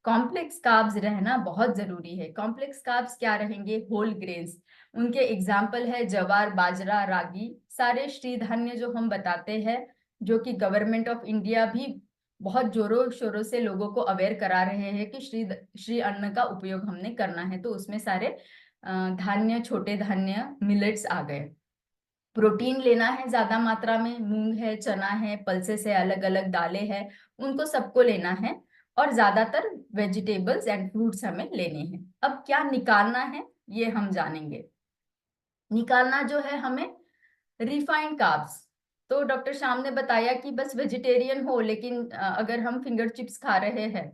कॉम्प्लेक्स कार्ब्स रहना बहुत जरूरी है। कॉम्प्लेक्स कार्ब्स क्या रहेंगे? होल ग्रेन्स, उनके एग्जाम्पल है जवार, बाजरा, रागी, सारे श्री धान्य जो हम बताते हैं, जो कि गवर्नमेंट ऑफ इंडिया भी बहुत जोरों शोरों से लोगों को अवेयर करा रहे हैं कि श्री अन्न का उपयोग हमने करना है। तो उसमें सारे धान्य, छोटे धान्य, मिलेट्स आ गए। प्रोटीन लेना है ज्यादा मात्रा में, मूंग है, चना है, पल्सेस है, अलग अलग दालें हैं, उनको सबको लेना है। और ज्यादातर वेजिटेबल्स एंड फ्रूट्स हमें लेने हैं। अब क्या निकालना है ये हम जानेंगे। निकालना जो है हमें रिफाइंड कार्ब्स। तो डॉक्टर श्याम ने बताया कि बस वेजिटेरियन हो, लेकिन अगर हम फिंगर चिप्स खा रहे हैं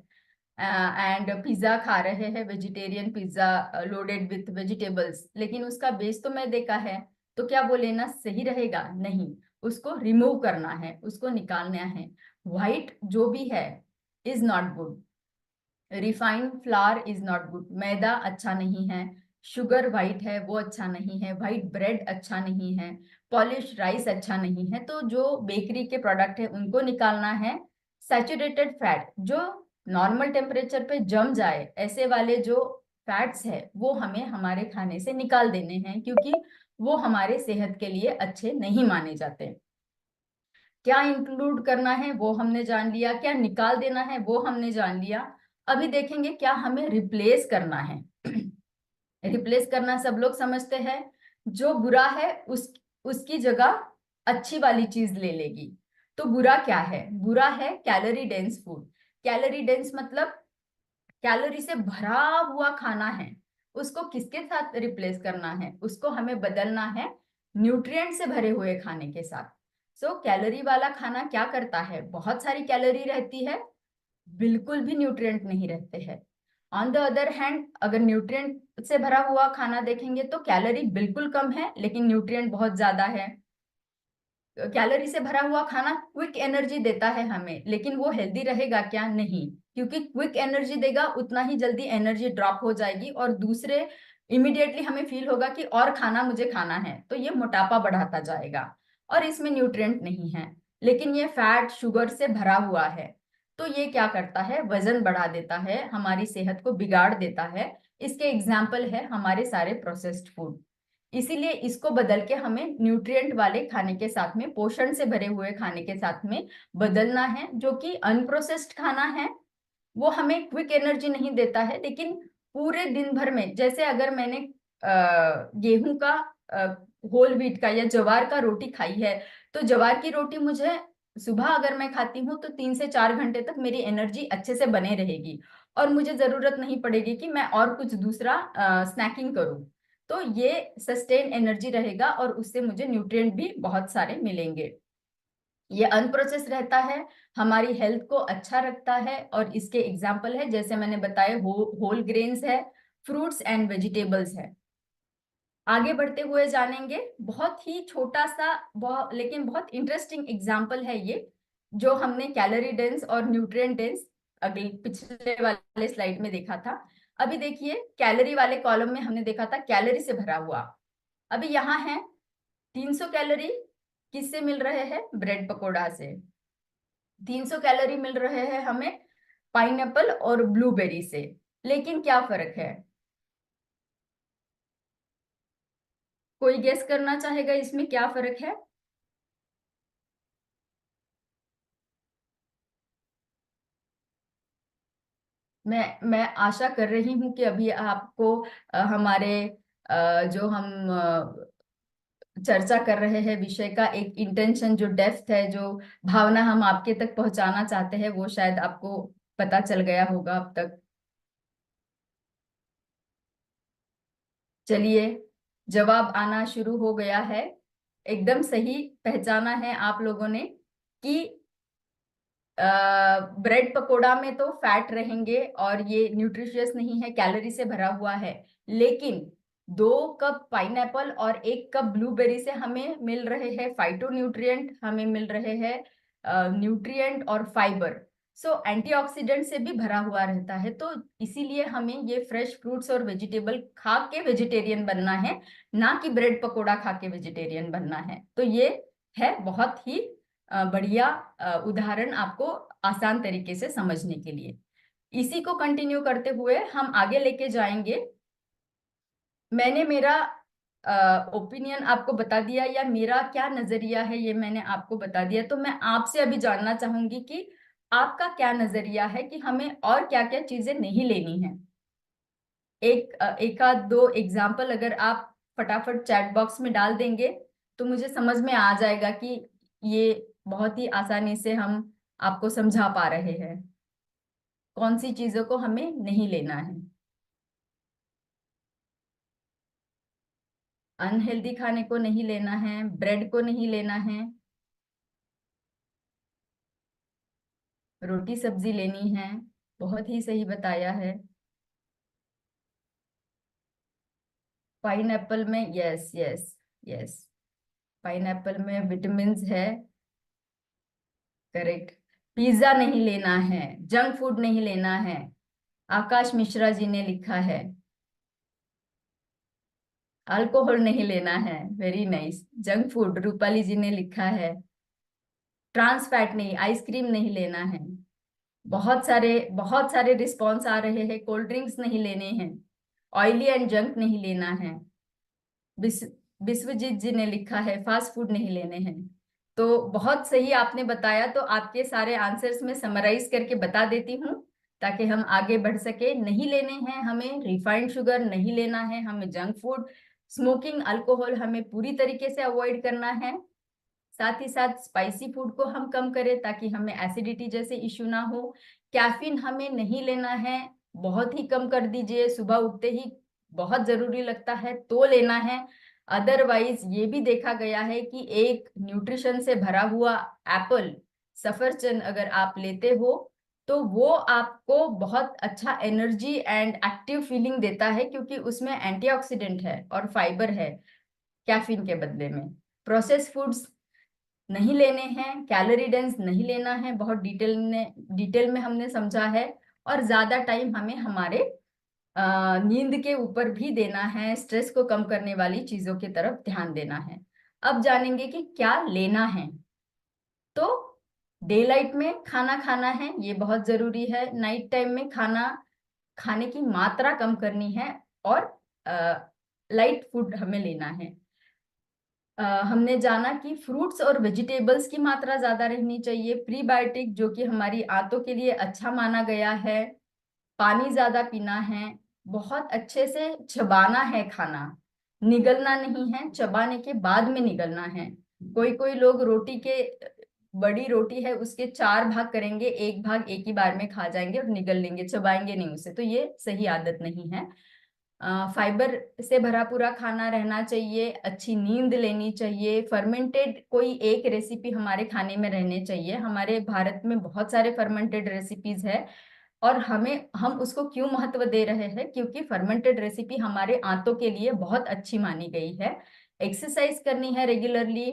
एंड पिज्जा खा रहे हैं, vegetarian pizza loaded with vegetables, लेकिन उसका बेस तो मैदे का है, तो क्या वो लेना सही रहेगा? नहीं, उसको रिमूव करना है, उसको निकालना है। व्हाइट जो भी है is not good, refined flour is not good, मैदा अच्छा नहीं है, शुगर व्हाइट है वो अच्छा नहीं है, व्हाइट ब्रेड अच्छा नहीं है, पॉलिश राइस अच्छा नहीं है। तो जो बेकरी के प्रोडक्ट है उनको निकालना है। सैचुरेटेड फैट जो नॉर्मल टेम्परेचर पे जम जाए, ऐसे वाले जो फैट्स है वो हमें हमारे खाने से निकाल देने हैं, क्योंकि वो हमारे सेहत के लिए अच्छे नहीं माने जाते। क्या इंक्लूड करना है वो हमने जान लिया, क्या निकाल देना है वो हमने जान लिया। अभी देखेंगे क्या हमें रिप्लेस करना है। रिप्लेस करना सब लोग समझते हैं, जो बुरा है उसकी जगह अच्छी वाली चीज ले लेगी। तो बुरा क्या है? बुरा है calorie dense food. Calorie dense मतलब कैलोरी से भरा हुआ खाना है। उसको किसके साथ रिप्लेस करना है? उसको हमें बदलना है न्यूट्रिएंट से भरे हुए खाने के साथ। सो कैलोरी वाला खाना क्या करता है? बहुत सारी कैलोरी रहती है, बिल्कुल भी न्यूट्रिएंट नहीं रहते हैं। ऑन द अदर हैंड अगर न्यूट्रिएंट से भरा हुआ खाना देखेंगे तो कैलोरी बिल्कुल कम है लेकिन न्यूट्रिएंट बहुत ज्यादा है। कैलोरी से भरा हुआ खाना क्विक एनर्जी देता है हमें, लेकिन वो हेल्दी रहेगा क्या? नहीं, क्योंकि क्विक एनर्जी देगा उतना ही जल्दी एनर्जी ड्रॉप हो जाएगी और दूसरे इमिडिएटली हमें फील होगा कि और खाना मुझे खाना है, तो ये मोटापा बढ़ाता जाएगा और इसमें न्यूट्रिएंट नहीं है। लेकिन ये फैट, शुगर से भरा हुआ है, तो ये क्या करता है? वजन बढ़ा देता है, हमारी सेहत को बिगाड़ देता है। इसके एग्जाम्पल है हमारे सारे प्रोसेस्ड फूड। इसीलिए इसको बदल के हमें न्यूट्रिएंट वाले खाने के साथ में, पोषण से भरे हुए खाने के साथ में बदलना है। जो कि अनप्रोसेस्ड खाना है, वो हमें क्विक एनर्जी नहीं देता है, लेकिन पूरे दिन भर में, जैसे अगर मैंने गेहूं का, होल व्हीट का या ज्वार का रोटी खाई है, तो ज्वार की रोटी मुझे सुबह अगर मैं खाती हूँ तो 3 से 4 घंटे तक मेरी एनर्जी अच्छे से बने रहेगी और मुझे जरूरत नहीं पड़ेगी कि मैं और कुछ दूसरा स्नैकिंग करूँ। तो ये सस्टेन एनर्जी रहेगा और उससे मुझे न्यूट्रिएंट भी बहुत सारे मिलेंगे। ये अनप्रोसेस रहता है, हमारी हेल्थ को अच्छा रखता है और इसके एग्जाम्पल है जैसे मैंने बताए, होल ग्रेन्स है, फ्रूट्स एंड वेजिटेबल्स है। आगे बढ़ते हुए जानेंगे, बहुत ही छोटा सा लेकिन बहुत इंटरेस्टिंग एग्जाम्पल है ये, जो हमने कैलोरी डेंस और न्यूट्रिएंट डेंस अगले पिछले वाले स्लाइड में देखा था। अभी देखिए, कैलोरी वाले कॉलम में हमने देखा था कैलोरी से भरा हुआ। अभी यहाँ है 300 कैलोरी किससे मिल रहे हैं? ब्रेड पकोड़ा से। 300 कैलोरी मिल रहे हैं हमें पाइनएप्पल और ब्लूबेरी से। लेकिन क्या फर्क है? कोई गेस करना चाहेगा इसमें क्या फर्क है? मैं आशा कर रही हूँ कि अभी आपको हमारे जो हम चर्चा कर रहे हैं विषय का एक इंटेंशन, जो डेप्थ है, जो भावना हम आपके तक पहुंचाना चाहते हैं, वो शायद आपको पता चल गया होगा अब तक। चलिए, जवाब आना शुरू हो गया है। एकदम सही पहचाना है आप लोगों ने कि ब्रेड पकोड़ा में तो फैट रहेंगे और ये न्यूट्रिशियस नहीं है, कैलोरी से भरा हुआ है। लेकिन 2 कप पाइनएप्पल और 1 कप ब्लूबेरी से हमें मिल रहे हैं फाइटोन्यूट्रिएंट, हमें मिल रहे हैं न्यूट्रिएंट और फाइबर। सो एंटीऑक्सीडेंट से भी भरा हुआ रहता है। तो इसीलिए हमें ये फ्रेश फ्रूट्स और वेजिटेबल खा के वेजिटेरियन बनना है, ना कि ब्रेड पकोड़ा खा के वेजिटेरियन बनना है। तो ये है बहुत ही बढ़िया उदाहरण आपको आसान तरीके से समझने के लिए। इसी को कंटिन्यू करते हुए हम आगे लेके जाएंगे। मैंने मेरा ओपिनियन आपको बता दिया, या मेरा क्या नजरिया है ये मैंने आपको बता दिया। तो मैं आपसे अभी जानना चाहूंगी कि आपका क्या नजरिया है कि हमें और क्या क्या चीजें नहीं लेनी है। एक आध दो एग्जाम्पल अगर आप फटाफट चैट बॉक्स में डाल देंगे तो मुझे समझ में आ जाएगा कि ये बहुत ही आसानी से हम आपको समझा पा रहे हैं कौन सी चीजों को हमें नहीं लेना है। अनहेल्दी खाने को नहीं लेना है, ब्रेड को नहीं लेना है, रोटी सब्जी लेनी है। बहुत ही सही बताया है। पाइनएप्पल में, यस यस यस, पाइनएप्पल में विटामिन्स है, करेक्ट। पिज्जा नहीं लेना है, जंक फूड नहीं लेना है, आकाश मिश्रा जी ने लिखा है। अल्कोहल नहीं लेना है, very nice. Junk food Rupali ji ने लिखा है। ट्रांस फैट नहीं, आइसक्रीम नहीं लेना है। बहुत सारे रिस्पॉन्स आ रहे हैं। कोल्ड ड्रिंक्स नहीं लेने हैं, ऑयली एंड जंक नहीं लेना है। विश्व विश्वजीत जी ने लिखा है फास्ट फूड नहीं लेने हैं। तो बहुत सही आपने बताया। तो आपके सारे आंसर्स में समराइज करके बता देती हूँ ताकि हम आगे बढ़ सके। नहीं लेने हैं हमें रिफाइंड शुगर, नहीं लेना है हमें जंक फूड, स्मोकिंग अल्कोहल हमें पूरी तरीके से अवॉइड करना है। साथ ही साथ स्पाइसी फूड को हम कम करें ताकि हमें एसिडिटी जैसे इश्यू ना हो। कैफीन हमें नहीं लेना है, बहुत ही कम कर दीजिए। सुबह उठते ही बहुत जरूरी लगता है तो लेना है। अदरवाइज ये भी देखा गया है कि एक न्यूट्रिशन से भरा हुआ एप्पल, सफरचंद अगर आप लेते हो तो वो आपको बहुत अच्छा एनर्जी एंड एक्टिव फीलिंग देता है, क्योंकि उसमें एंटीऑक्सीडेंट है और फाइबर है कैफीन के बदले में। प्रोसेस फूड्स नहीं लेने हैं, कैलोरी डेंस नहीं लेना है, बहुत डिटेल में हमने समझा है। और ज्यादा टाइम हमें हमारे नींद के ऊपर भी देना है, स्ट्रेस को कम करने वाली चीजों की तरफ ध्यान देना है। अब जानेंगे कि क्या लेना है। तो डे लाइट में खाना खाना है, ये बहुत जरूरी है। नाइट टाइम में खाना खाने की मात्रा कम करनी है, और लाइट फूड हमें लेना है। हमने जाना कि फ्रूट्स और वेजिटेबल्स की मात्रा ज्यादा रहनी चाहिए। प्रीबायोटिक जो कि हमारी आंतों के लिए अच्छा माना गया है। पानी ज्यादा पीना है, बहुत अच्छे से चबाना है खाना, निगलना नहीं है, चबाने के बाद में निगलना है। कोई कोई लोग रोटी के, बड़ी रोटी है उसके 4 भाग करेंगे, एक भाग एक ही बार में खा जाएंगे और निगल लेंगे, चबाएंगे नहीं उसे। तो ये सही आदत नहीं है। फाइबर से भरा पूरा खाना रहना चाहिए, अच्छी नींद लेनी चाहिए। फर्मेंटेड कोई एक रेसिपी हमारे खाने में रहने चाहिए। हमारे भारत में बहुत सारे फर्मेंटेड रेसिपीज है, और हम उसको क्यों महत्व दे रहे हैं, क्योंकि फर्मेंटेड रेसिपी हमारे आंतों के लिए बहुत अच्छी मानी गई है। एक्सरसाइज करनी है रेगुलरली,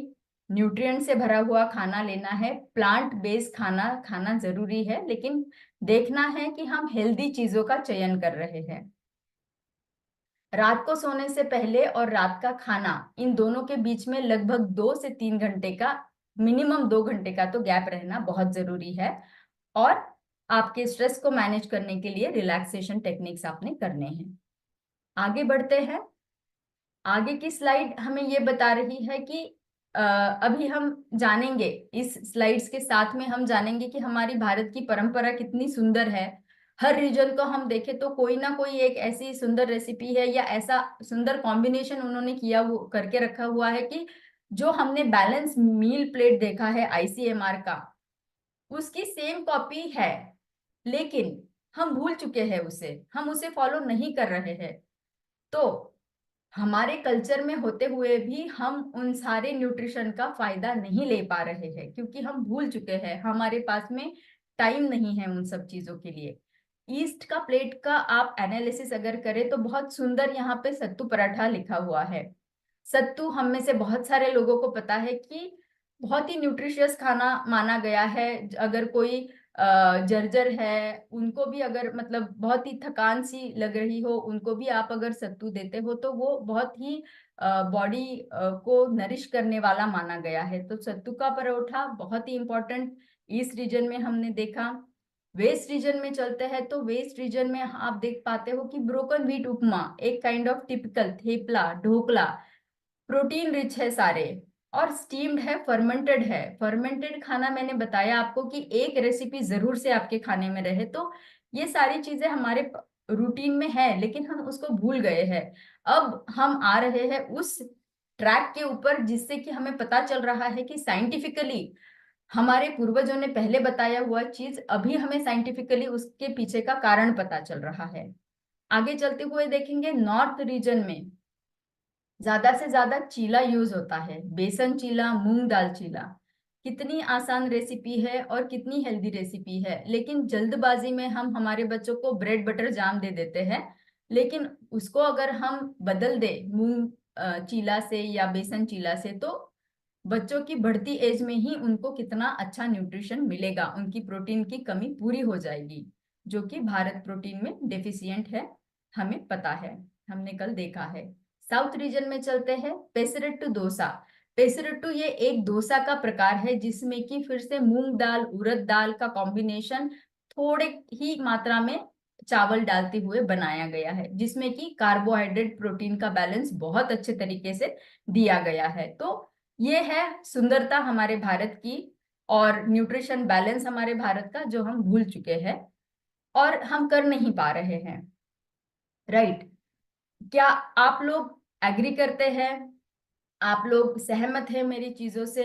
न्यूट्रिएंट से भरा हुआ खाना लेना है, प्लांट बेस्ड खाना खाना जरूरी है, लेकिन देखना है कि हम हेल्दी चीजों का चयन कर रहे हैं। रात को सोने से पहले और रात का खाना, इन दोनों के बीच में लगभग 2 से 3 घंटे का, मिनिमम 2 घंटे का तो गैप रहना बहुत जरूरी है। और आपके स्ट्रेस को मैनेज करने के लिए रिलैक्सेशन टेक्निक्स आपने करने हैं। आगे बढ़ते हैं। आगे की स्लाइड हमें ये बता रही है कि अभी हम जानेंगे, इस स्लाइड्स के साथ में हम जानेंगे कि हमारी भारत की परंपरा कितनी सुंदर है। हर रीजन को हम देखें तो कोई ना कोई एक ऐसी सुंदर रेसिपी है, या ऐसा सुंदर कॉम्बिनेशन उन्होंने किया वो करके रखा हुआ है कि जो हमने बैलेंस मील प्लेट देखा है आईसीएमआर का, उसकी सेम कॉपी है, लेकिन हम भूल चुके हैं उसे, हम उसे फॉलो नहीं कर रहे हैं। तो हमारे कल्चर में होते हुए भी हम उन सारे न्यूट्रिशन का फायदा नहीं ले पा रहे हैं, क्योंकि हम भूल चुके हैं, हमारे पास में टाइम नहीं है उन सब चीजों के लिए। ईस्ट का प्लेट का आप एनालिसिस अगर करें तो बहुत सुंदर यहाँ पे सत्तू पराठा लिखा हुआ है। सत्तू हम में से बहुत सारे लोगों को पता है कि बहुत ही न्यूट्रिशियस खाना माना गया है। अगर कोई जर्जर है, उनको भी अगर मतलब बहुत ही थकान सी लग रही हो, उनको भी आप अगर सत्तू देते हो तो वो बहुत ही बॉडी को नरिश करने वाला माना गया है। तो सत्तू का परोठा बहुत ही इंपॉर्टेंट ईस्ट रीजन में हमने देखा। वेस्ट रीजन में चलते हैं तो वेस्ट रीजन में आप देख पाते हो कि ब्रोकन व्हीट उपमा, एक kind of typical thepla, dhokla, protein rich है सारे, और स्टीम्ड है, फर्मेंटेड है। फर्मेंटेड खाना मैंने बताया आपको कि एक रेसिपी जरूर से आपके खाने में रहे। तो ये सारी चीजें हमारे रूटीन में है, लेकिन हम उसको भूल गए हैं। अब हम आ रहे हैं उस ट्रैक के ऊपर जिससे कि हमें पता चल रहा है कि साइंटिफिकली हमारे पूर्वजों ने पहले बताया हुआ चीज अभी हमें साइंटिफिकली उसके पीछे का कारण पता चल रहा है। आगे चलते हुए देखेंगे, नॉर्थ रीजन में ज्यादा से ज्यादा चीला यूज होता है, बेसन चीला, मूंग दाल चीला। कितनी आसान रेसिपी है और कितनी हेल्दी रेसिपी है, लेकिन जल्दबाजी में हम हमारे बच्चों को ब्रेड बटर जाम दे देते हैं। लेकिन उसको अगर हम बदल दे मूंग चीला से या बेसन चीला से, तो बच्चों की बढ़ती एज में ही उनको कितना अच्छा न्यूट्रिशन मिलेगा, उनकी प्रोटीन की कमी पूरी हो जाएगी, जो कि भारत प्रोटीन में डेफिशिएंट है, हमें पता है, हमने कल देखा है। साउथ रीजन में चलते हैं, पेसरेट्टू डोसा। पेसरेट्टू ये एक डोसा का प्रकार है जिसमें कि फिर से मूंग दाल, उड़द दाल का कॉम्बिनेशन थोड़े ही मात्रा में चावल डालते हुए बनाया गया है, जिसमें कि कार्बोहाइड्रेट प्रोटीन का बैलेंस बहुत अच्छे तरीके से दिया गया है। तो ये है सुंदरता हमारे भारत की और न्यूट्रिशन बैलेंस हमारे भारत का, जो हम भूल चुके हैं और हम कर नहीं पा रहे हैं। राइट? क्या आप लोग एग्री करते हैं? आप लोग सहमत हैं मेरी चीजों से?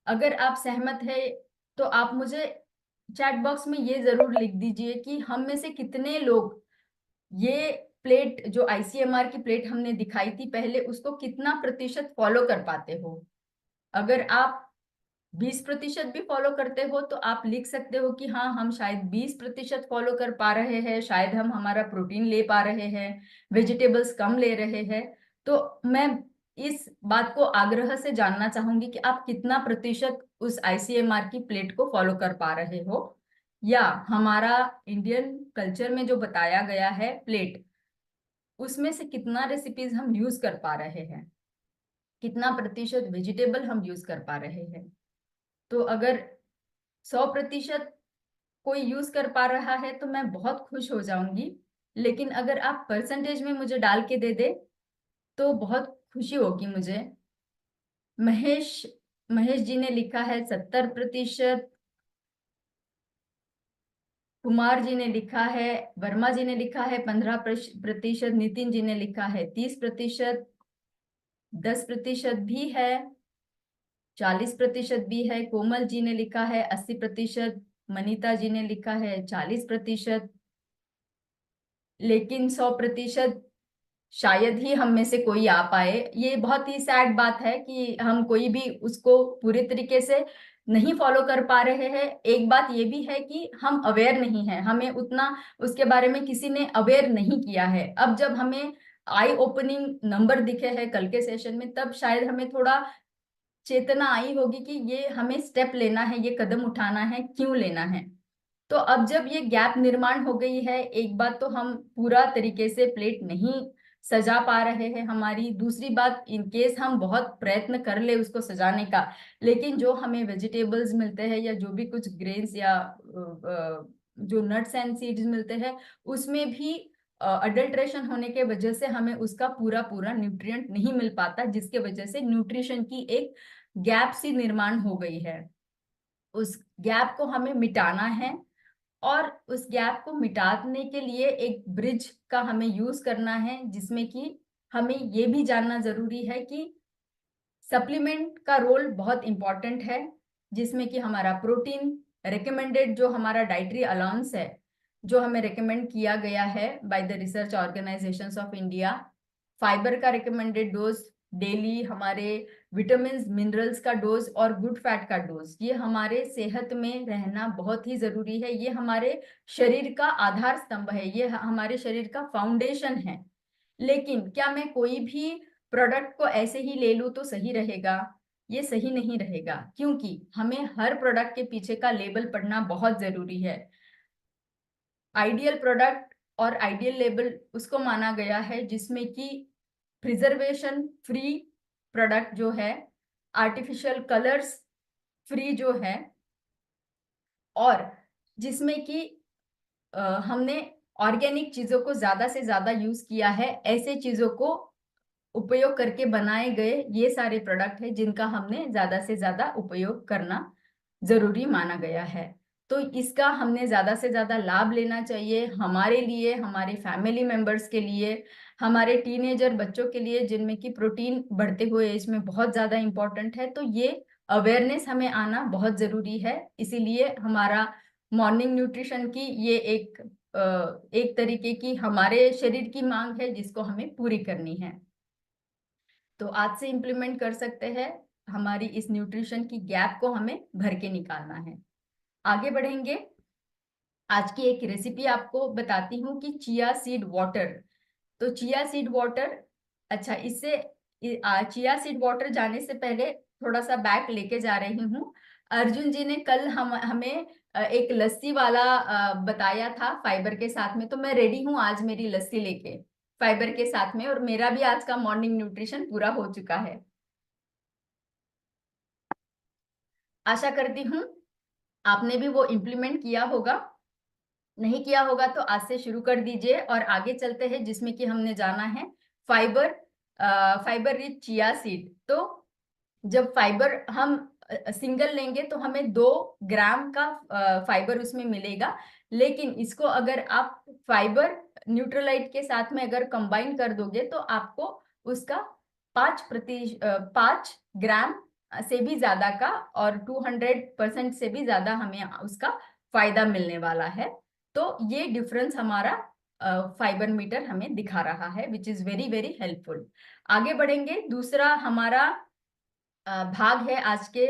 अगर आप सहमत है तो आप मुझे चैट बॉक्स में ये जरूर लिख दीजिए कि हम में से कितने लोग ये प्लेट, जो आईसीएमआर की प्लेट हमने दिखाई थी पहले, उसको कितना प्रतिशत फॉलो कर पाते हो। अगर आप 20% भी फॉलो करते हो तो आप लिख सकते हो कि हाँ, हम शायद 20% फॉलो कर पा रहे हैं, शायद हम हमारा प्रोटीन ले पा रहे हैं, वेजिटेबल्स कम ले रहे हैं। तो मैं इस बात को आग्रह से जानना चाहूंगी कि आप कितना प्रतिशत उस आईसीएमआर की प्लेट को फॉलो कर पा रहे हो, या हमारा इंडियन कल्चर में जो बताया गया है प्लेट, उसमें से कितना रेसिपीज हम यूज कर पा रहे हैं, कितना प्रतिशत वेजिटेबल हम यूज कर पा रहे हैं। तो अगर 100% कोई यूज कर पा रहा है तो मैं बहुत खुश हो जाऊंगी, लेकिन अगर आप परसेंटेज में मुझे डाल के दे दे तो बहुत खुशी होगी मुझे। महेश महेश जी ने लिखा है 70%, कुमार जी ने लिखा है, वर्मा जी ने लिखा है 15%, नितिन जी ने लिखा है 30%, 10% भी है, 40% भी है, कोमल जी ने लिखा है 80%, मनीता जी ने लिखा है 40%, लेकिन 100% शायद ही हम में से कोई आ पाए। ये बहुत ही सैड बात है कि हम कोई भी उसको पूरे तरीके से नहीं फॉलो कर पा रहे हैं। एक बात ये भी है कि हम अवेयर नहीं है, हमें उतना उसके बारे में किसी ने अवेयर नहीं किया है। अब जब हमें आई ओपनिंग नंबर दिखे हैं कल के सेशन में, तब शायद हमें थोड़ा चेतना आई होगी कि ये हमें स्टेप लेना है, ये कदम उठाना है, क्यों लेना है। तो अब जब ये गैप निर्माण हो गई है, एक बात तो हम पूरा तरीके से प्लेट नहीं सजा पा रहे हैं हमारी, दूसरी बात इन केस हम बहुत प्रयत्न कर ले उसको सजाने का, लेकिन जो हमें वेजिटेबल्स मिलते हैं या जो भी कुछ ग्रेन्स या जो नट्स एंड सीड्स मिलते हैं, उसमें भी अडल्ट्रेशन होने के वजह से हमें उसका पूरा पूरा न्यूट्रिएंट नहीं मिल पाता, जिसके वजह से न्यूट्रिशन की एक गैप सी निर्माण हो गई है। उस गैप को हमें मिटाना है, और उस गैप को मिटाने के लिए एक ब्रिज का हमें यूज करना है, जिसमें कि हमें ये भी जानना जरूरी है कि सप्लीमेंट का रोल बहुत इंपॉर्टेंट है, जिसमें कि हमारा प्रोटीन रिकमेंडेड, जो हमारा डाइटरी अलाउंस है, जो हमें रिकमेंड किया गया है by the research organisations of India, fibre का रिकमेंडेड डोज डेली, हमारे विटामिन मिनरल्स का डोज और गुड फैट का डोज, ये हमारे सेहत में रहना बहुत ही जरूरी है। ये हमारे शरीर का आधार स्तंभ है, ये हमारे शरीर का फाउंडेशन है। लेकिन क्या मैं कोई भी प्रोडक्ट को ऐसे ही ले लूं तो सही रहेगा? ये सही नहीं रहेगा, क्योंकि हमें हर प्रोडक्ट के पीछे का लेबल पढ़ना बहुत जरूरी है। आइडियल प्रोडक्ट और आइडियल लेबल उसको माना गया है जिसमें कि प्रिजर्वेशन फ्री प्रोडक्ट जो है, आर्टिफिशियल कलर्स फ्री जो है, और जिसमें कि हमने ऑर्गेनिक चीजों को ज्यादा से ज्यादा यूज किया है। ऐसे चीजों को उपयोग करके बनाए गए ये सारे प्रोडक्ट है जिनका हमने ज्यादा से ज्यादा उपयोग करना जरूरी माना गया है। तो इसका हमने ज्यादा से ज्यादा लाभ लेना चाहिए, हमारे लिए, हमारे फैमिली मेंबर्स के लिए, हमारे टीनेजर बच्चों के लिए जिनमें कि प्रोटीन बढ़ते हुए एज में बहुत ज्यादा इंपॉर्टेंट है। तो ये अवेयरनेस हमें आना बहुत जरूरी है। इसीलिए हमारा मॉर्निंग न्यूट्रिशन की ये एक तरीके की हमारे शरीर की मांग है जिसको हमें पूरी करनी है। तो आज से इम्प्लीमेंट कर सकते हैं, हमारी इस न्यूट्रिशन की गैप को हमें भर के निकालना है। आगे बढ़ेंगे। आज की एक रेसिपी आपको बताती हूँ कि चिया सीड वाटर। तो चिया सीड वाटर, अच्छा इससे चिया सीड वाटर जाने से पहले थोड़ा सा बैक लेके जा रही हूँ। अर्जुन जी ने कल हमें एक लस्सी वाला बताया था फाइबर के साथ में, तो मैं रेडी हूँ आज मेरी लस्सी लेके फाइबर के साथ में, और मेरा भी आज का मॉर्निंग न्यूट्रिशन पूरा हो चुका है। आशा करती हूँ आपने भी वो इम्प्लीमेंट किया होगा। नहीं किया होगा तो आज से शुरू कर दीजिए और आगे चलते हैं, जिसमें कि हमने जाना है fibre, fibre rich chia seed. तो जब फाइबर हम सिंगल लेंगे तो हमें 2 ग्राम का फाइबर उसमें मिलेगा, लेकिन इसको अगर आप फाइबर न्यूट्रलाइट के साथ में अगर कंबाइन कर दोगे तो आपको उसका 5 ग्राम से भी ज्यादा का और 200% से भी ज्यादा हमें उसका फायदा मिलने वाला है। तो ये डिफरेंस हमारा फाइबर मीटर हमें दिखा रहा है, which is very very helpful. आगे बढ़ेंगे। दूसरा हमारा भाग है आज के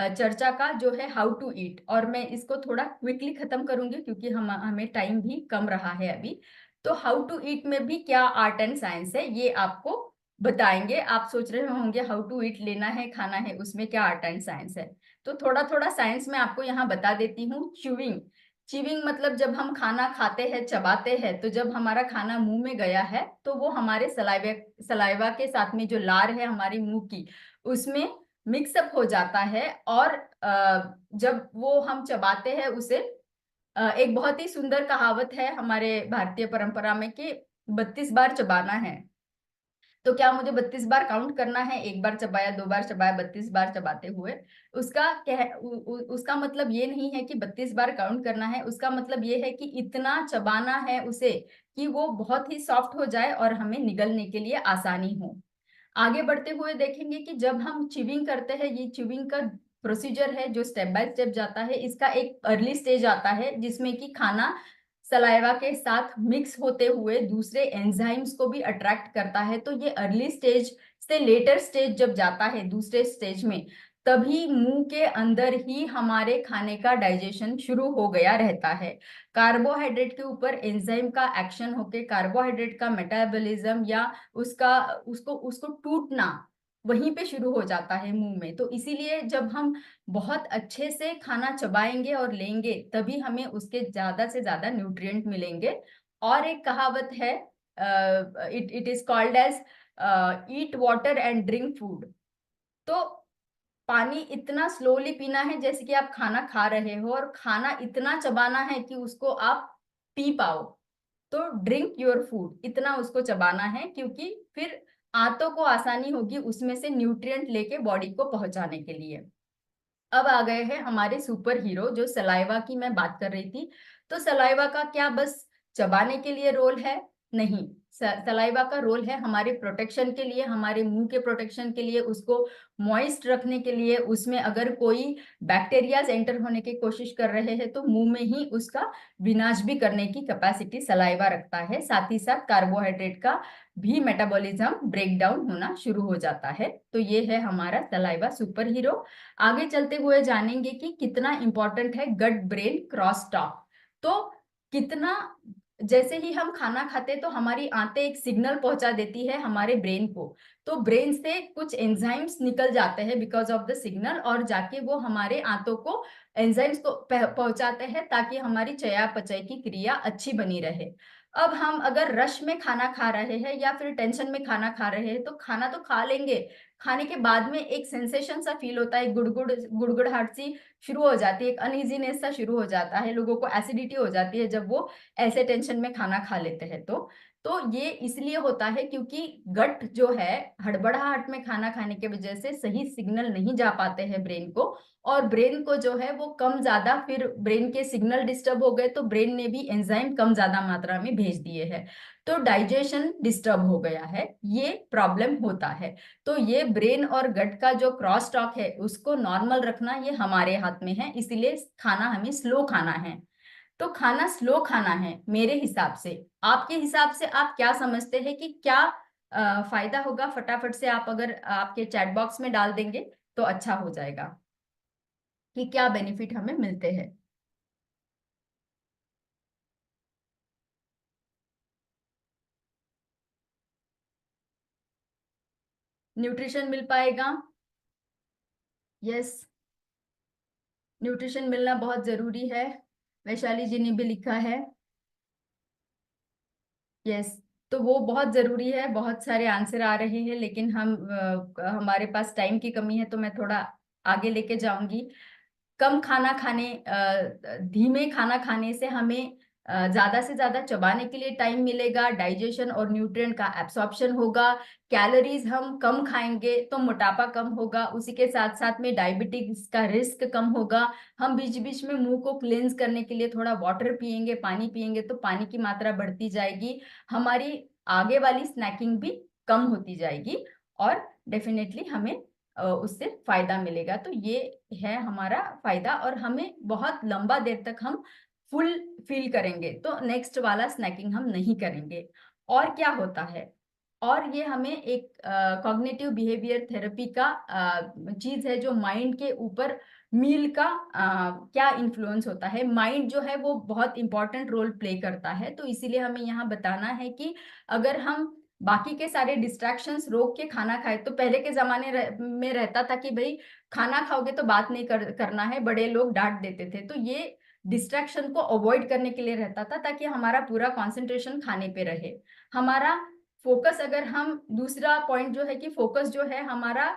चर्चा का, जो है हाउ टू ईट, और मैं इसको थोड़ा क्विकली खत्म करूंगी क्योंकि हमें टाइम भी कम रहा है अभी। तो हाउ टू ईट में भी क्या आर्ट एंड साइंस है ये आपको बताएंगे। आप सोच रहे होंगे हाउ टू ईट लेना है, खाना है, उसमें क्या आर्ट एंड साइंस है। तो थोड़ा थोड़ा साइंस में आपको यहाँ बता देती हूँ। च्यूइंग, च्यूइंग मतलब जब हम खाना खाते हैं, चबाते हैं, तो जब हमारा खाना मुंह में गया है तो वो हमारे सलाइवा के साथ में जो लार है हमारी मुंह की, उसमें मिक्सअप हो जाता है। और जब वो हम चबाते हैं उसे, एक बहुत ही सुंदर कहावत है हमारे भारतीय परंपरा में कि 32 बार चबाना है। तो क्या मुझे 32 बार काउंट करना है? एक बार चबाया, 2 बार चबाया, 32 बार चबाते हुए? उसका मतलब ये नहीं है कि 32 बार काउंट करना है। उसका मतलब ये है कि इतना चबाना है उसे कि वो बहुत ही सॉफ्ट हो जाए और हमें निगलने के लिए आसानी हो। आगे बढ़ते हुए देखेंगे कि जब हम च्यूइंग करते हैं, ये च्यूइंग का प्रोसीजर है जो स्टेप बाय स्टेप जाता है। इसका एक अर्ली स्टेज आता है जिसमें कि खाना सलाइवा के साथ मिक्स होते हुए दूसरे एंजाइम्स को भी अट्रैक्ट करता है। तो ये अर्ली स्टेज से लेटर स्टेज जब जाता है, दूसरे स्टेज में, तभी मुंह के अंदर ही हमारे खाने का डाइजेशन शुरू हो गया रहता है। कार्बोहाइड्रेट के ऊपर एंजाइम का एक्शन होके कार्बोहाइड्रेट का मेटाबॉलिज्म या उसका उसको उसको टूटना वहीं पे शुरू हो जाता है मुंह में। तो इसीलिए जब हम बहुत अच्छे से खाना चबाएंगे और लेंगे तभी हमें उसके ज्यादा से ज्यादा न्यूट्रिएंट मिलेंगे। और एक कहावत है, it is called as eat water and drink food. तो पानी इतना स्लोली पीना है जैसे कि आप खाना खा रहे हो, और खाना इतना चबाना है कि उसको आप पी पाओ। तो ड्रिंक योर फूड, इतना उसको चबाना है, क्योंकि फिर आंतों को आसानी होगी उसमें से न्यूट्रिएंट लेके बॉडी को पहुंचाने के लिए। अब आ गए हैं हमारे सुपर हीरो, जो सलाइवा की मैं बात कर रही थी। तो सलाइवा का क्या बस चबाने के लिए रोल है? नहीं, सलाइवा का रोल है हमारे प्रोटेक्शन के लिए, हमारे मुंह के प्रोटेक्शन के लिए, उसको मॉइस्ट रखने के लिए। उसमें अगर कोई बैक्टीरियाज एंटर होने की कोशिश कर रहे हैं तो मुंह में ही उसका विनाश भी करने की कैपेसिटी सलाइवा रखता है। साथ ही साथ कार्बोहाइड्रेट का भी मेटाबॉलिज्म ब्रेक डाउन होना शुरू हो जाता है। तो ये है हमारा सलाइवा सुपर हीरो। आगे चलते हुए जानेंगे कि कितना इंपॉर्टेंट है गट ब्रेन क्रॉस टॉक। तो कितना, जैसे ही हम खाना खाते तो हमारी आंतें एक सिग्नल पहुंचा देती है हमारे ब्रेन को। तो ब्रेन से कुछ एंजाइम्स निकल जाते हैं बिकॉज ऑफ द सिग्नल, और जाके वो हमारे आंतों को एंजाइम्स को पहुंचाते हैं ताकि हमारी चयापचय की क्रिया अच्छी बनी रहे। अब हम अगर रश में खाना खा रहे हैं या फिर टेंशन में खाना खा रहे हैं तो खाना तो खा लेंगे, खाने के बाद में एक सेंसेशन सा फील होता है, गुड़गुड़ाहट सी शुरू हो जाती है, एक अनइजीनेस सा शुरू हो जाता है, लोगों को एसिडिटी हो जाती है जब वो ऐसे टेंशन में खाना खा लेते हैं। तो ये इसलिए होता है क्योंकि गट जो है, हड़बड़ाहट में खाना खाने की वजह से सही सिग्नल नहीं जा पाते हैं ब्रेन को, और ब्रेन को जो है वो कम ज्यादा, फिर ब्रेन के सिग्नल डिस्टर्ब हो गए तो ब्रेन ने भी एंजाइम कम ज्यादा मात्रा में भेज दिए हैं, तो डाइजेशन डिस्टर्ब हो गया है, ये प्रॉब्लम होता है। तो ये ब्रेन और गट का जो क्रॉस टॉक है उसको नॉर्मल रखना ये हमारे हाथ में है, इसीलिए खाना हमें स्लो खाना है। तो खाना स्लो खाना है मेरे हिसाब से। आपके हिसाब से आप क्या समझते हैं कि क्या फायदा होगा? फटाफट से आप अगर आपके चैट बॉक्स में डाल देंगे तो अच्छा हो जाएगा कि क्या बेनिफिट हमें मिलते हैं। न्यूट्रिशन मिल पाएगा? यस, न्यूट्रिशन मिलना बहुत जरूरी है। वैशाली जी ने भी लिखा है यस। तो वो बहुत जरूरी है, बहुत सारे आंसर आ रहे हैं, लेकिन हमारे पास टाइम की कमी है, तो मैं थोड़ा आगे लेके जाऊंगी। कम खाना खाने, धीमे खाना खाने से हमें ज्यादा से ज्यादा चबाने के लिए टाइम मिलेगा, डाइजेशन और न्यूट्रिएंट का एब्सॉर्प्शन होगा। कैलोरीज हम कम खाएंगे तो मोटापा कम होगा, उसी के साथ साथ में डायबिटीज का रिस्क कम होगा। हम बीच बीच में मुंह को क्लेंज करने के लिए थोड़ा वाटर पिएंगे, पानी पिएंगे, तो पानी की मात्रा बढ़ती जाएगी, हमारी आगे वाली स्नैकिंग भी कम होती जाएगी, और डेफिनेटली हमें उससे फायदा मिलेगा। तो ये है हमारा फायदा, और हमें बहुत लंबा देर तक हम फुल फील करेंगे, तो नेक्स्ट वाला स्नैकिंग हम नहीं करेंगे। और क्या होता है, और ये हमें एक कॉग्निटिव बिहेवियर थेरेपी का चीज है, जो माइंड के ऊपर मील का क्या इन्फ्लुएंस होता है। माइंड जो है वो बहुत इंपॉर्टेंट रोल प्ले करता है, तो इसीलिए हमें यहाँ बताना है कि अगर हम बाकी के सारे डिस्ट्रैक्शंस रोक के खाना खाए, तो पहले के जमाने में रहता था कि भाई खाना खाओगे तो बात नहीं करना है, बड़े लोग डांट देते थे, तो ये डिस्ट्रैक्शन को अवॉइड करने के लिए रहता था, ताकि हमारा पूरा कंसंट्रेशन खाने पे रहे, हमारा फोकस। अगर हम दूसरा पॉइंट जो है कि फोकस जो है हमारा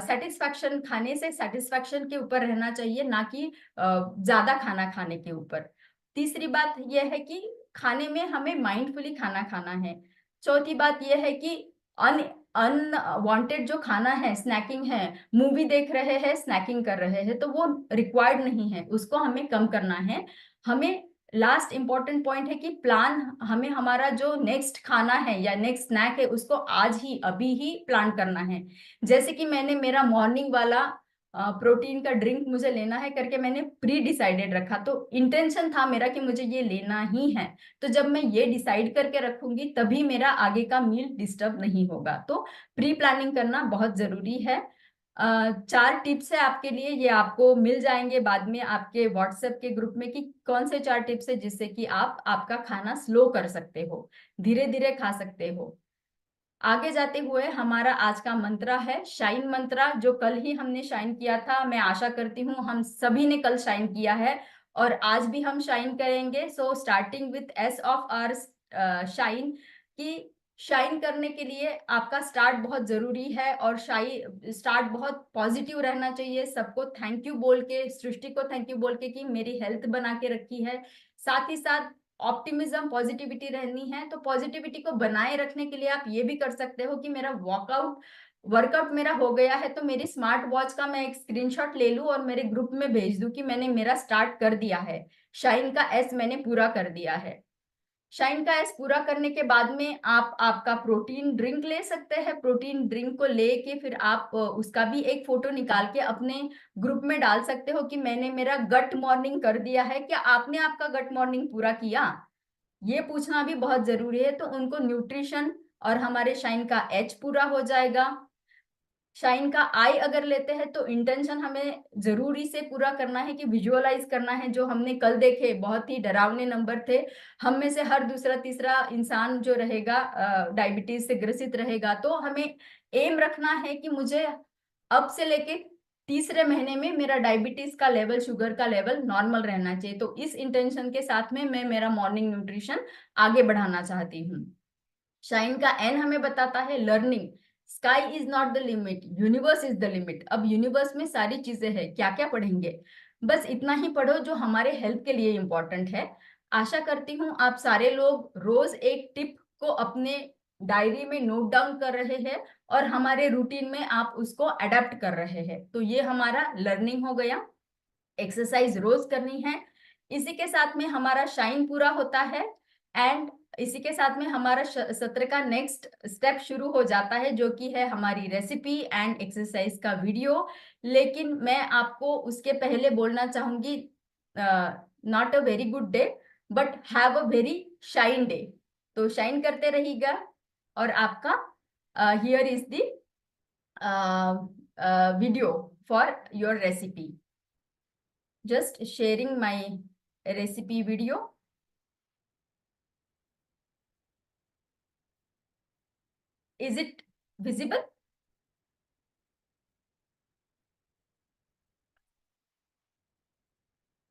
सेटिस्फैक्शन, खाने से सेटिस्फैक्शन के ऊपर रहना चाहिए, ना कि ज्यादा खाना खाने के ऊपर। तीसरी बात यह है कि खाने में हमें माइंडफुली खाना खाना है। चौथी बात यह है कि अन अनवांटेड जो खाना है, स्नैकिंग है, मूवी देख रहे हैं स्नैकिंग कर रहे हैं, तो वो रिक्वायर्ड नहीं है, उसको हमें कम करना है। हमें लास्ट इंपॉर्टेंट पॉइंट है कि प्लान, हमें हमारा जो नेक्स्ट खाना है या नेक्स्ट स्नैक है उसको आज ही अभी ही प्लान करना है। जैसे कि मैंने मेरा मॉर्निंग वाला प्रोटीन का ड्रिंक मुझे लेना है करके मैंने प्री डिसाइडेड रखा, तो इंटेंशन था मेरा कि मुझे ये लेना ही है। तो जब मैं ये डिसाइड करके रखूंगी तभी मेरा आगे का मील डिस्टर्ब नहीं होगा। तो प्री प्लानिंग करना बहुत जरूरी है। 4 टिप्स है आपके लिए, ये आपको मिल जाएंगे बाद में आपके व्हाट्सएप के ग्रुप में, कि कौन से 4 टिप्स है जिससे कि आप आपका खाना स्लो कर सकते हो, धीरे धीरे खा सकते हो। आगे जाते हुए हमारा आज का मंत्रा है शाइन मंत्रा, जो कल ही हमने शाइन किया था। मैं आशा करती हूँ हम सभी ने कल शाइन किया है और आज भी हम शाइन करेंगे। So starting with S of our shine, कि शाइन करने के लिए आपका स्टार्ट बहुत जरूरी है, और स्टार्ट बहुत पॉजिटिव रहना चाहिए। सबको थैंक यू बोल के, सृष्टि को थैंक यू बोल के कि मेरी हेल्थ बना के रखी है। साथ ही साथ ऑप्टिमिज्म, पॉजिटिविटी रहनी है। तो पॉजिटिविटी को बनाए रखने के लिए आप ये भी कर सकते हो कि मेरा वर्कआउट मेरा हो गया है तो मेरी स्मार्ट वॉच का मैं एक स्क्रीनशॉट ले लूं और मेरे ग्रुप में भेज दूं कि मैंने मेरा स्टार्ट कर दिया है, शाइन का एस मैंने पूरा कर दिया है। शाइन का एस पूरा करने के बाद में आप आपका प्रोटीन ड्रिंक ले सकते हैं। प्रोटीन ड्रिंक को लेके फिर आप उसका भी एक फोटो निकाल के अपने ग्रुप में डाल सकते हो कि मैंने मेरा गट मॉर्निंग कर दिया है। क्या आपने आपका गट मॉर्निंग पूरा किया? ये पूछना भी बहुत जरूरी है। तो उनको न्यूट्रिशन और हमारे शाइन का एच पूरा हो जाएगा। शाइन का आई अगर लेते हैं तो इंटेंशन हमें जरूरी से पूरा करना है, कि विजुअलाइज करना है। जो हमने कल देखे बहुत ही डरावने नंबर थे, हम में से हर दूसरा तीसरा इंसान जो रहेगा डायबिटीज से ग्रसित रहेगा। तो हमें एम रखना है कि मुझे अब से लेके तीसरे महीने में मेरा डायबिटीज का लेवल, शुगर का लेवल नॉर्मल रहना चाहिए। तो इस इंटेंशन के साथ में मैं मेरा मॉर्निंग न्यूट्रिशन आगे बढ़ाना चाहती हूँ। शाइन का एन हमें बताता है learning, sky is not the limit, universe is the limit. अब यूनिवर्स में सारी चीजें हैं, क्या क्या पढ़ेंगे, बस इतना ही पढ़ो जो हमारे हेल्थ के लिए इंपॉर्टेंट है। आशा करती हूँ आप सारे लोग रोज एक टिप को अपने डायरी में नोट डाउन कर रहे हैं और हमारे रूटीन में आप उसको अडेप्ट कर रहे हैं। तो ये हमारा लर्निंग हो गया। एक्सरसाइज रोज करनी है, इसी के साथ में हमारा शाइन पूरा होता है। एंड इसी के साथ में हमारा सत्र का नेक्स्ट स्टेप शुरू हो जाता है, जो कि है हमारी रेसिपी एंड एक्सरसाइज का वीडियो। लेकिन मैं आपको उसके पहले बोलना चाहूंगी, not a very good day but have a very shine day. तो शाइन करते रहिएगा। और आपका here is the video for your recipe. Just sharing my recipe video. Is it visible?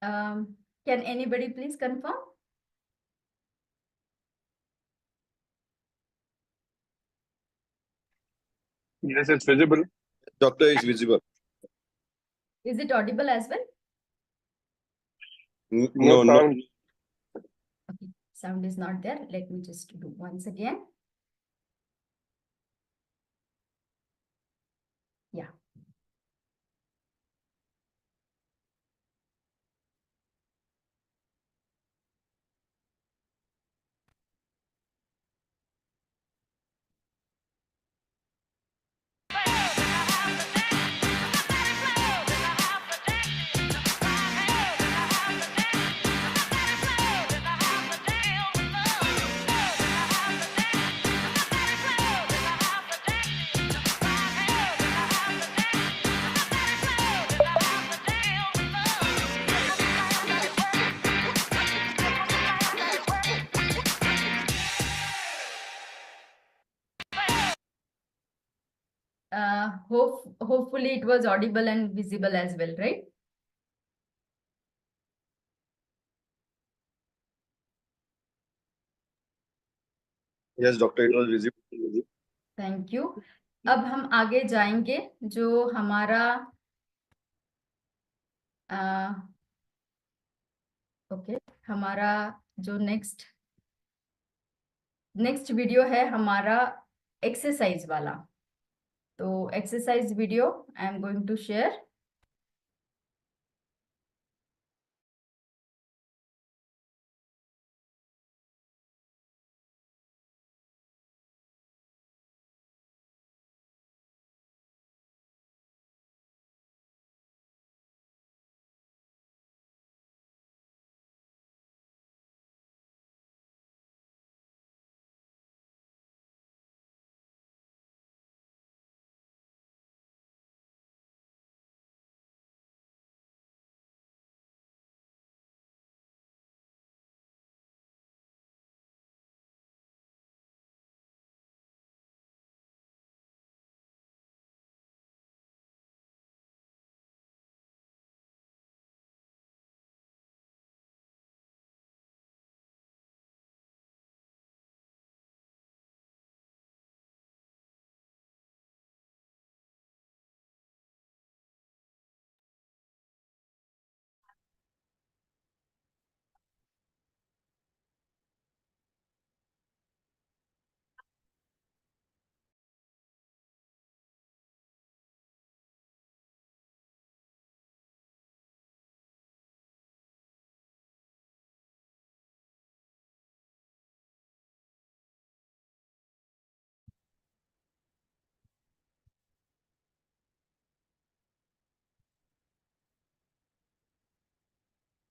Can anybody please confirm? Yes, it's visible. Doctor is visible. Is it audible as well? No No. sound. Okay, sound is not there. Let me just do once again. Yeah. Hopefully it was audible and visible as well, right? Yes, doctor, it was visible. Thank you. अब हम आगे जाएंगे। जो हमारा ओके हमारा जो नेक्स्ट वीडियो है हमारा एक्सरसाइज वाला। तो exercise video I am going to share.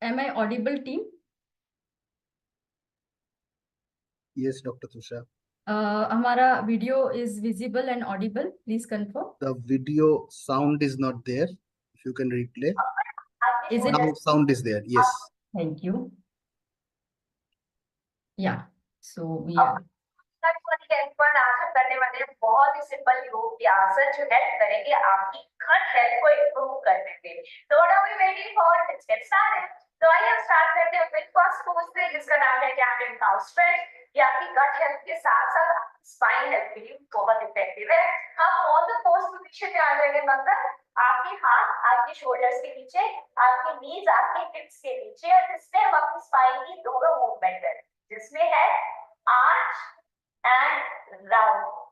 Am I audible, team? Yes, Dr. Tusha. हमारा video is visible and audible. Please confirm. The video sound is not there. If you can replay. Is it? Now sound is there. Yes. Thank you. Yeah. So we are. पर आसन करने वाले बहुत ही सिंपल योग के आसन जो हेल्प करेंगे आपकी गट हेल्थ को इंप्रूव करने में। तो what are we waiting for? Let's get started. तो आइए हम स्टार्ट करते हैं विद फर्स्ट पोज से, जिसका नाम है कैमरन काउ स्ट्रेच। ये आपकी गट हेल्थ के साथ साथ स्पाइन हेल्थ के लिए बहुत इफेक्टिव है। हम ऑन द पोज पोजीशन में आ जाएंगे, मतलब आपके हाथ आपके शोल्डर्स के नीचे, आपके नीज आपके हिप्स के नीचे, और इसमें हम अपनी स्पाइन की दोनों मूवमेंट करें, जिसमें है आर्च एंड राउंड।